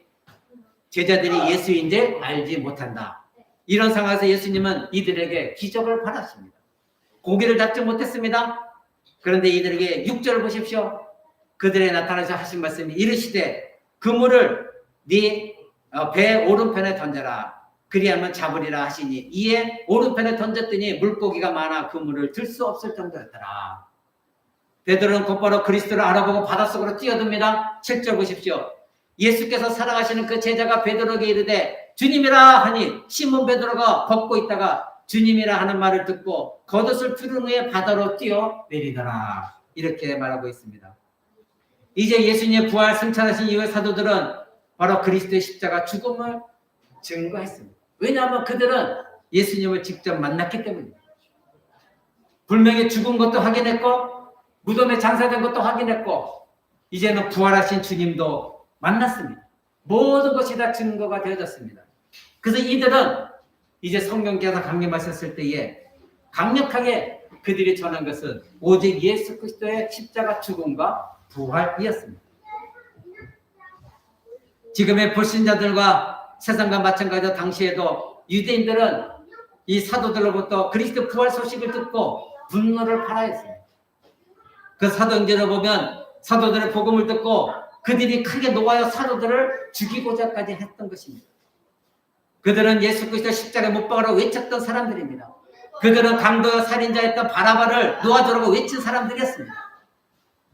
제자들이 예수인지 알지 못한다. 이런 상황에서 예수님은 이들에게 기적을 바라십니다. 고기를 잡지 못했습니다. 그런데 이들에게 6절을 보십시오. 그들의 나타나서 하신 말씀이 이르시되 그물을 네 배 오른편에 던져라. 그리하면 잡으리라 하시니 이에 오른편에 던졌더니 물고기가 많아 그물을 들 수 없을 정도였더라. 베드로는 곧바로 그리스도를 알아보고 바닷속으로 뛰어듭니다. 7절 보십시오. 예수께서 사랑하시는 그 제자가 베드로에게 이르되 주님이라 하니 시몬 베드로가 벗고 있다가 주님이라 하는 말을 듣고 겉옷을 풀은 후에 바다로 뛰어내리더라. 이렇게 말하고 있습니다. 이제 예수님의 부활 승천하신 이후의 사도들은 바로 그리스도의 십자가 죽음을 증거했습니다. 왜냐하면 그들은 예수님을 직접 만났기 때문입니다. 불명예 죽은 것도 확인했고 무덤에 장사된 것도 확인했고 이제는 부활하신 주님도 만났습니다. 모든 것이 다 증거가 되어졌습니다. 그래서 이들은 이제 성령께서 강림하셨을 때에 강력하게 그들이 전한 것은 오직 예수 그리스도의 십자가 죽음과 부활이었습니다. 지금의 불신자들과 세상과 마찬가지로 당시에도 유대인들은 이 사도들로부터 그리스도 부활 소식을 듣고 분노를 발하였습니다. 그 사도행전을 보면 사도들의 복음을 듣고 그들이 크게 노하여 사도들을 죽이고자까지 했던 것입니다. 그들은 예수 그리스도 십자가에 못 박으라고 외쳤던 사람들입니다. 그들은 강도와 살인자였던 바라바를 놓아주라고 외친 사람들이었습니다.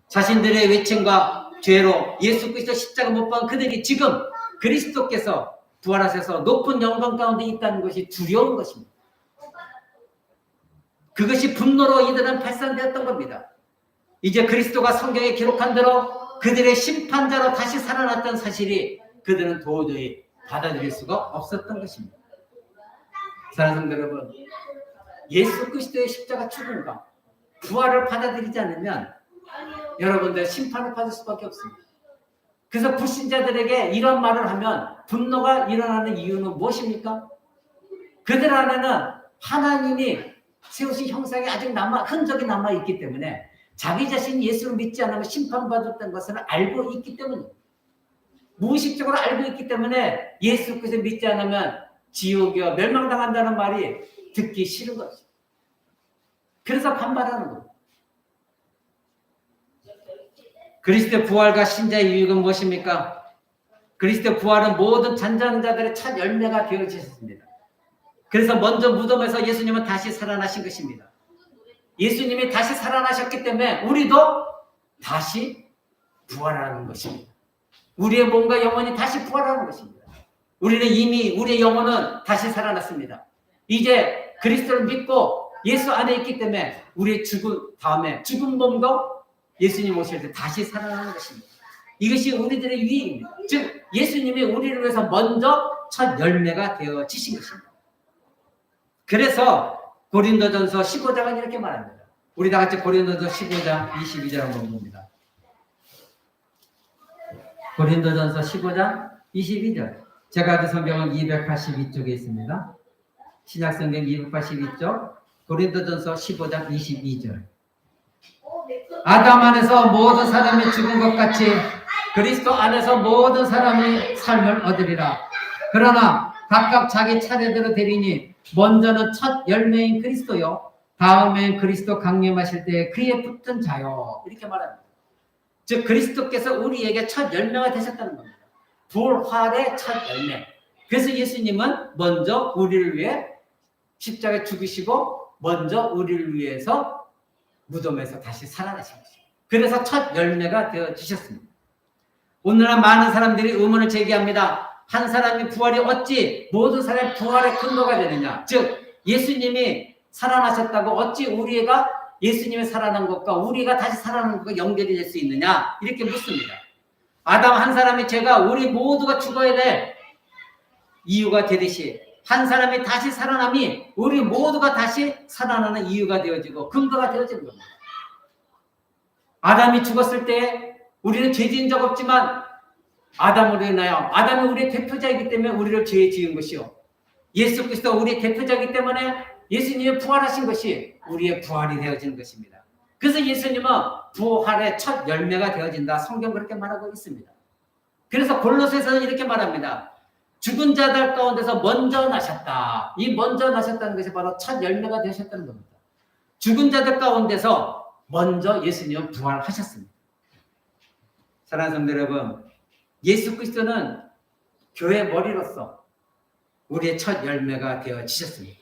자신들의 외침과 죄로 예수 그리스도 십자가 못 박은 그들이 지금 그리스도께서 부활하셔서 높은 영광 가운데 있다는 것이 두려운 것입니다. 그것이 분노로 이들은 발산되었던 겁니다. 이제 그리스도가 성경에 기록한 대로 그들의 심판자로 다시 살아났던 사실이 그들은 도저히 받아들일 수가 없었던 것입니다. 사랑하는 성도 여러분, 예수 그리스도의 십자가 죽음과 부활을 받아들이지 않으면 여러분들 심판을 받을 수밖에 없습니다. 그래서 불신자들에게 이런 말을 하면 분노가 일어나는 이유는 무엇입니까? 그들 안에는 하나님이 세우신 형상이 아직 흔적이 남아있기 때문에 자기 자신이 예수를 믿지 않으면 심판받았다는 것을 알고 있기 때문입니다. 무의식적으로 알고 있기 때문에 예수 그리스도 믿지 않으면 지옥이요 멸망당한다는 말이 듣기 싫은 거죠. 그래서 반발하는 거예요. 그리스도의 부활과 신자의 유익은 무엇입니까? 그리스도의 부활은 모든 잔잔한 자들의 첫 열매가 되어지셨습니다. 그래서 먼저 무덤에서 예수님은 다시 살아나신 것입니다. 예수님이 다시 살아나셨기 때문에 우리도 다시 부활하는 것입니다. 우리의 몸과 영혼이 다시 부활하는 것입니다. 우리는 이미 우리의 영혼은 다시 살아났습니다. 이제 그리스도를 믿고 예수 안에 있기 때문에 우리의 죽은 다음에 죽은 몸도 예수님 오실 때 다시 살아나는 것입니다. 이것이 우리들의 유익입니다. 즉 예수님이 우리를 위해서 먼저 첫 열매가 되어지신 것입니다. 그래서 고린도전서 15장은 이렇게 말합니다. 우리 다 같이 고린도전서 15장 22절 한번 봅니다. 고린도전서 15장 22절. 제가 가진 성경은 282쪽에 있습니다. 신약성경 282쪽 고린도전서 15장 22절. 아담 안에서 모든 사람이 죽은 것 같이 그리스도 안에서 모든 사람이 삶을 얻으리라. 그러나 각각 자기 차례대로 되리니 먼저는 첫 열매인 그리스도요 다음엔 그리스도 강림하실 때 그의 붙은 자요. 이렇게 말합니다. 즉 그리스도께서 우리에게 첫 열매가 되셨다는 겁니다. 부활의 첫 열매. 그래서 예수님은 먼저 우리를 위해 십자가에 죽으시고 먼저 우리를 위해서 무덤에서 다시 살아나신 것입니다. 그래서 첫 열매가 되어지셨습니다. 오늘날 많은 사람들이 의문을 제기합니다. 한 사람이 부활이 어찌 모든 사람의 부활의 근거가 되느냐. 즉 예수님이 살아나셨다고 어찌 우리가 예수님이 살아난 것과 우리가 다시 살아나는 것과 연결이 될 수 있느냐 이렇게 묻습니다. 아담 한 사람의 죄가 우리 모두가 죽어야 될 이유가 되듯이 한 사람이 다시 살아남이 우리 모두가 다시 살아나는 이유가 되어지고 근거가 되어지는 겁니다. 아담이 죽었을 때 우리는 죄 지은 적 없지만 아담으로 인하여 아담이 우리의 대표자이기 때문에 우리를 죄에 지은 것이요 예수 그리스도 우리의 대표자이기 때문에 예수님이 부활하신 것이 우리의 부활이 되어지는 것입니다. 그래서 예수님은 부활의 첫 열매가 되어진다. 성경 그렇게 말하고 있습니다. 그래서 골로새서는 이렇게 말합니다. 죽은 자들 가운데서 먼저 나셨다. 이 먼저 나셨다는 것이 바로 첫 열매가 되셨다는 겁니다. 죽은 자들 가운데서 먼저 예수님은 부활하셨습니다. 사랑하는 성도 여러분, 예수 그리스도는 교회 머리로서 우리의 첫 열매가 되어지셨습니다.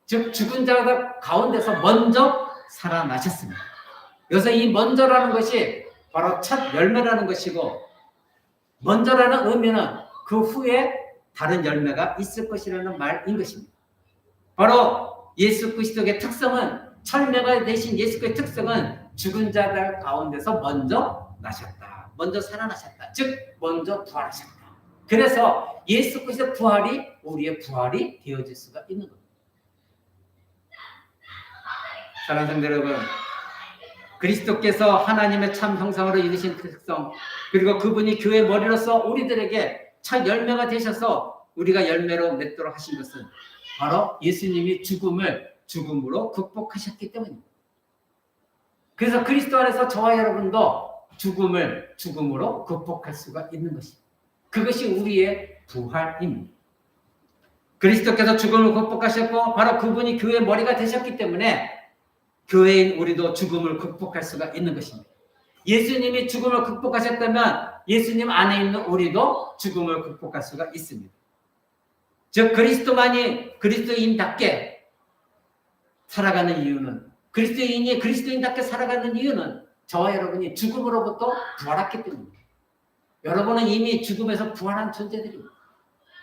즉 죽은 자들 가운데서 먼저 살아나셨습니다. 여기서 이 먼저라는 것이 바로 첫 열매라는 것이고 먼저라는 의미는 그 후에 다른 열매가 있을 것이라는 말인 것입니다. 바로 예수 그리스도의 특성은 철매가 되신 예수 그리스도의 특성은 죽은 자들 가운데서 먼저 나셨다. 먼저 살아나셨다. 즉 먼저 부활하셨다. 그래서 예수 그리스도의 부활이 우리의 부활이 되어질 수가 있는 겁니다. 사랑하는 성도 여러분, 그리스도께서 하나님의 참 형상으로 이루신 특성, 그리고 그분이 교회 머리로서 우리들에게 첫 열매가 되셔서 우리가 열매로 맺도록 하신 것은 바로 예수님이 죽음을 죽음으로 극복하셨기 때문입니다. 그래서 그리스도 안에서 저와 여러분도 죽음을 죽음으로 극복할 수가 있는 것입니다. 그것이 우리의 부활입니다. 그리스도께서 죽음을 극복하셨고 바로 그분이 교회의 머리가 되셨기 때문에 교회인 우리도 죽음을 극복할 수가 있는 것입니다. 예수님이 죽음을 극복하셨다면 예수님 안에 있는 우리도 죽음을 극복할 수가 있습니다. 즉 그리스도만이 그리스도인답게 살아가는 이유는, 그리스도인이 그리스도인답게 살아가는 이유는 저와 여러분이 죽음으로부터 부활했기 때문입니다. 여러분은 이미 죽음에서 부활한 존재들입니다.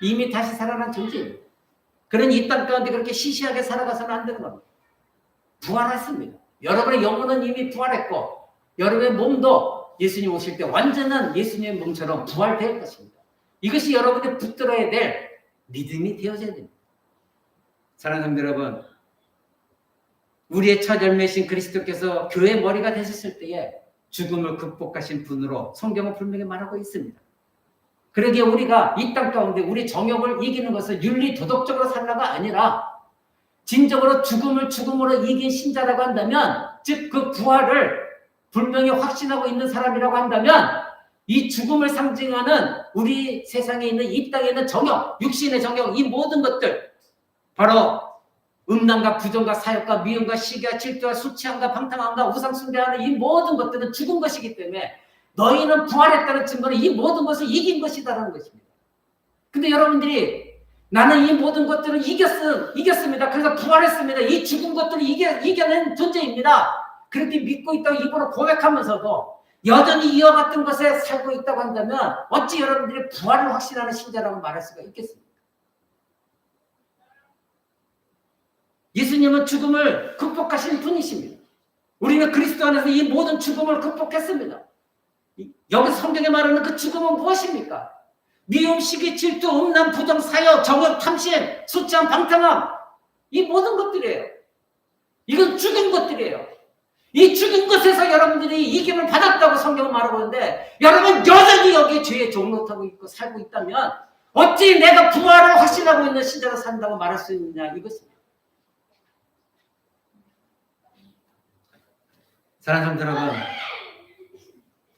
이미 다시 살아난 존재입니다. 그런 이 땅 가운데 그렇게 시시하게 살아가서는 안 되는 겁니다. 부활했습니다. 여러분의 영혼은 이미 부활했고 여러분의 몸도 예수님 오실 때 완전한 예수님의 몸처럼 부활될 것입니다. 이것이 여러분이 붙들어야 될 믿음이 되어져야 됩니다. 사랑하는 성도 여러분, 우리의 첫 열매신 그리스도께서 교회의 머리가 되셨을 때에 죽음을 극복하신 분으로 성경은 분명히 말하고 있습니다. 그러기에 우리가 이 땅 가운데 우리 정욕을 이기는 것은 윤리 도덕적으로 살라가 아니라 진정으로 죽음을 죽음으로 이긴 신자라고 한다면, 즉 그 부활을 분명히 확신하고 있는 사람이라고 한다면 이 죽음을 상징하는 우리 세상에 있는 이 땅에 있는 정욕, 육신의 정욕, 이 모든 것들 바로 음란과 부정과 사욕과 미움과 시기와 질투와 수치함과 방탕함과 우상 숭배하는 이 모든 것들은 죽은 것이기 때문에 너희는 부활했다는 증거는 이 모든 것을 이긴 것이다라는 것입니다. 근데 여러분들이 나는 이 모든 것들을 이겼습니다. 그래서 부활했습니다. 이 죽은 것들을 이겨낸 존재입니다. 그렇게 믿고 있다고 입으로 고백하면서도 여전히 이와 같은 것에 살고 있다고 한다면 어찌 여러분들이 부활을 확신하는 신자라고 말할 수가 있겠습니까? 예수님은 죽음을 극복하신 분이십니다. 우리는 그리스도 안에서 이 모든 죽음을 극복했습니다. 여기 성경에 말하는 그 죽음은 무엇입니까? 미움, 시기, 질투, 음란, 부정, 사욕, 정욕, 탐심, 수치함, 방탕함, 이 모든 것들이에요. 이건 죽은 것들이에요. 이 죽은 것에서 여러분들이 이김을 받았다고 성경은 말하고 있는데 여러분 여전히 여기에 죄에 종노하고 있고 살고 있다면 어찌 내가 부활을 확신하고 있는 신자로 산다고 말할 수 있느냐 이것입니다. 사랑하는 사람들 여러분,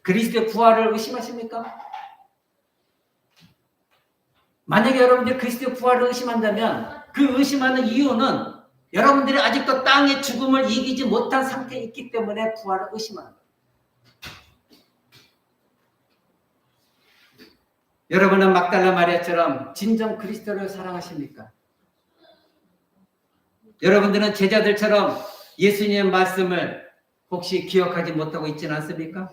그리스도의 부활을 의심하십니까? 만약에 여러분들이 그리스도의 부활을 의심한다면 그 의심하는 이유는 여러분들이 아직도 땅의 죽음을 이기지 못한 상태에 있기 때문에 부활을 의심합니다. 여러분은 막달라 마리아처럼 진정 그리스도를 사랑하십니까? 여러분들은 제자들처럼 예수님의 말씀을 혹시 기억하지 못하고 있지는 않습니까?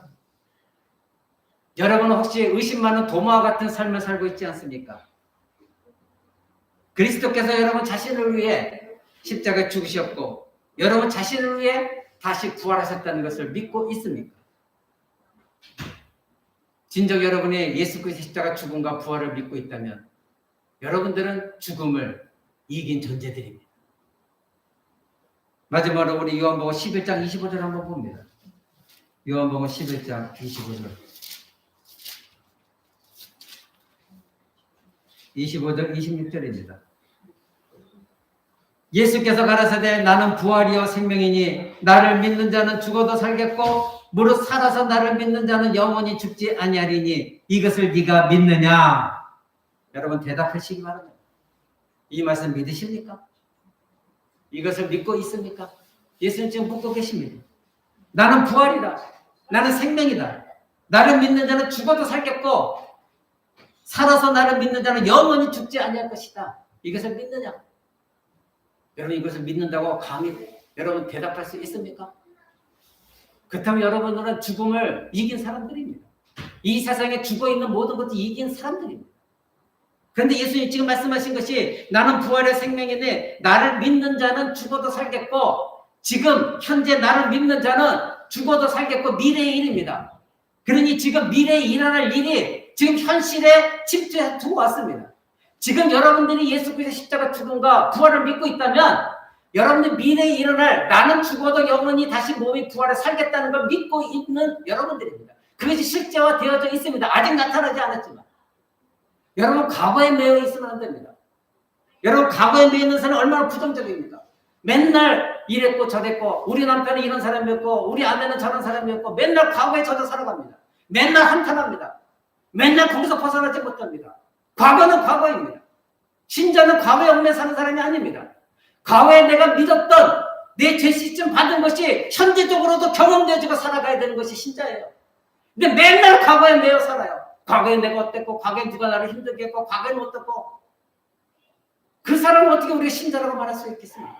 여러분은 혹시 의심 많은 도마와 같은 삶을 살고 있지 않습니까? 그리스도께서 여러분 자신을 위해 십자가에 죽으셨고 여러분 자신을 위해 다시 부활하셨다는 것을 믿고 있습니까? 진정 여러분이 예수 그리스도의 십자가 죽음과 부활을 믿고 있다면 여러분들은 죽음을 이긴 존재들입니다. 마지막으로 우리 요한복음 11장 25절 한번 봅니다. 요한복음 11장 25절 26절입니다. 예수께서 가라사대 나는 부활이요 생명이니 나를 믿는 자는 죽어도 살겠고 무릇 살아서 나를 믿는 자는 영원히 죽지 아니하리니 이것을 네가 믿느냐? 여러분 대답하시기 바랍니다. 이 말씀 믿으십니까? 이것을 믿고 있습니까? 예수님 지금 묻고 계십니다. 나는 부활이다. 나는 생명이다. 나를 믿는 자는 죽어도 살겠고 살아서 나를 믿는 자는 영원히 죽지 아니할 것이다. 이것을 믿느냐? 여러분 이것을 믿는다고 감히 여러분 대답할 수 있습니까? 그렇다면 여러분들은 죽음을 이긴 사람들입니다. 이 세상에 죽어있는 모든 것을 이긴 사람들입니다. 그런데 예수님 지금 말씀하신 것이 나는 부활의 생명이니 나를 믿는 자는 죽어도 살겠고 지금 현재 나를 믿는 자는 죽어도 살겠고 미래의 일입니다. 그러니 지금 미래에 일어날 일이 지금 현실에 집중해 두고 왔습니다. 지금 여러분들이 예수 그리스도의 십자가 죽음과 부활을 믿고 있다면 여러분들 미래에 일어날 나는 죽어도 영원히 다시 몸이 부활해 살겠다는 걸 믿고 있는 여러분들입니다. 그것이 실제화 되어져 있습니다. 아직 나타나지 않았지만. 여러분 과거에 매여 있으면 안 됩니다. 여러분 과거에 매여 있는 사람은 얼마나 부정적입니까? 맨날 이랬고 저랬고 우리 남편은 이런 사람이었고 우리 아내는 저런 사람이었고 맨날 과거에 젖어 살아갑니다. 맨날 한탄합니다. 맨날 거기서 벗어나지 못합니다. 과거는 과거입니다. 신자는 과거에 얽매 사는 사람이 아닙니다. 과거에 내가 믿었던 내 죄시점 받은 것이 현재적으로도 경험되어지고 살아가야 되는 것이 신자예요. 근데 맨날 과거에 매여 살아요. 과거에 내가 어땠고 과거에 누가 나를 힘들게 했고 과거에는 어떻고 그 사람은 어떻게 우리가 신자라고 말할 수 있겠습니까?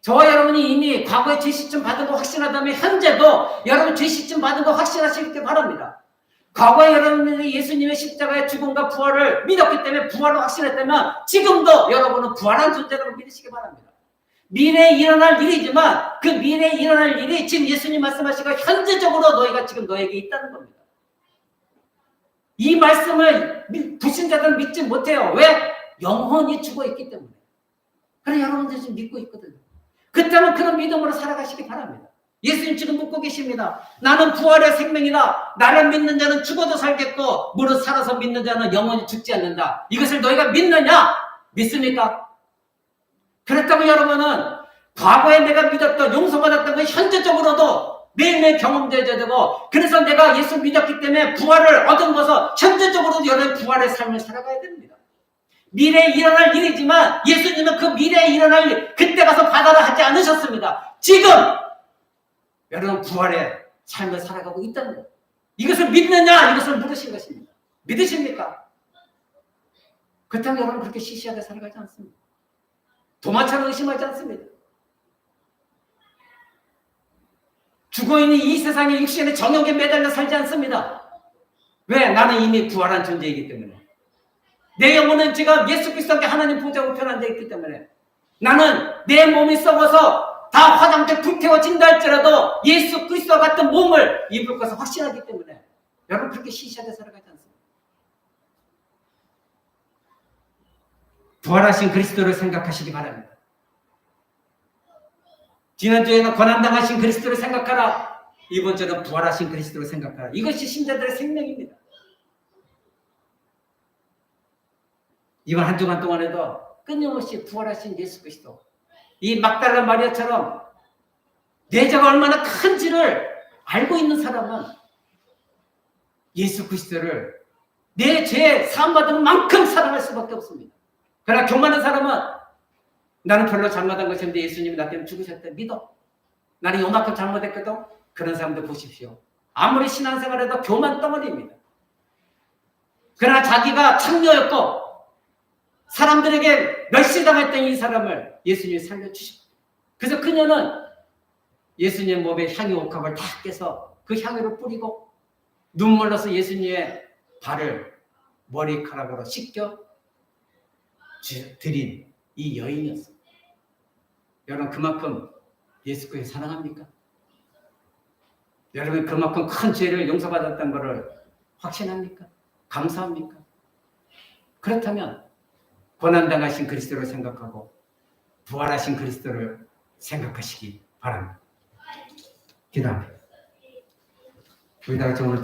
저와 여러분이 이미 과거에 죄시점 받은 거 확신하다면 현재도 여러분 죄시점 받은 거 확신하시길 바랍니다. 과거에 여러분이 예수님의 십자가의 죽음과 부활을 믿었기 때문에 부활을 확신했다면 지금도 여러분은 부활한 존재라고 믿으시기 바랍니다. 미래에 일어날 일이지만 그 미래에 일어날 일이 지금 예수님 말씀하시고 현재적으로 너희가 지금 너에게 있다는 겁니다. 이 말씀을 불신자들은 믿지 못해요. 왜? 영혼이 죽어있기 때문에. 그래 여러분들이 지금 믿고 있거든요. 그렇다면 그런 믿음으로 살아가시기 바랍니다. 예수님 지금 묻고 계십니다. 나는 부활의 생명이다. 나를 믿는 자는 죽어도 살겠고 무릇 살아서 믿는 자는 영원히 죽지 않는다. 이것을 너희가 믿느냐? 믿습니까? 그렇다면 여러분은 과거에 내가 믿었던 용서받았던 건 현재적으로도 매일매일 경험되어야 되고 그래서 내가 예수 믿었기 때문에 부활을 얻은 것은 현재적으로도 여러분 부활의 삶을 살아가야 됩니다. 미래에 일어날 일이지만 예수님은 그 미래에 일어날 일 그때 가서 받아라 하지 않으셨습니다. 지금 여러분 부활의 삶을 살아가고 있다는 것. 이것을 믿느냐 이것을 물으신 것입니다. 믿으십니까? 그렇다면 여러분 그렇게 시시하게 살아가지 않습니다. 도마처럼 의심하지 않습니다. 죽어있는 이 세상의 육신의 정욕에 매달려 살지 않습니다. 왜? 나는 이미 부활한 존재이기 때문에. 내 영혼은 지금 예수 그리스도께 하나님 보좌 우편한 데 있기 때문에 나는 내 몸이 썩어서 다 화장돼 불태워진다 할지라도 예수 그리스도 같은 몸을 입을 것을 확신하기 때문에 여러분 그렇게 시시하게 살아가지 않습니다. 부활하신 그리스도를 생각하시기 바랍니다. 지난주에는 고난당하신 그리스도를 생각하라. 이번 주는 부활하신 그리스도를 생각하라. 이것이 신자들의 생명입니다. 이번 한 주간 동안에도 끊임없이 부활하신 예수 그리스도, 이 막달라 마리아처럼 내 죄가 얼마나 큰지를 알고 있는 사람은 예수 그리스도를 내 죄 사함받은 만큼 사랑할 수밖에 없습니다. 그러나 교만한 사람은 나는 별로 잘못한 것이 없는데 예수님이 나 때문에 죽으셨다 믿어. 나는 요만큼 잘못했거든. 그런 사람들 보십시오. 아무리 신앙생활해도 교만 덩어리입니다. 그러나 자기가 창녀였고 사람들에게 멸시당했던 이 사람을 예수님이 살려주셨고 그래서 그녀는 예수님 몸에 향유 옥합을 다 깨서 그 향유를 뿌리고 눈물로서 예수님의 발을 머리카락으로 씻겨 드린 이 여인이었습니다. 여러분 그만큼 예수 그리스도 사랑합니까? 여러분 그만큼 큰 죄를 용서받았다는 것을 확신합니까? 감사합니까? 그렇다면 고난당하신 그리스도를 생각하고 부활하신 그리스도를 생각하시기 바랍니다. 기도합니다. 우리 다 같이 오늘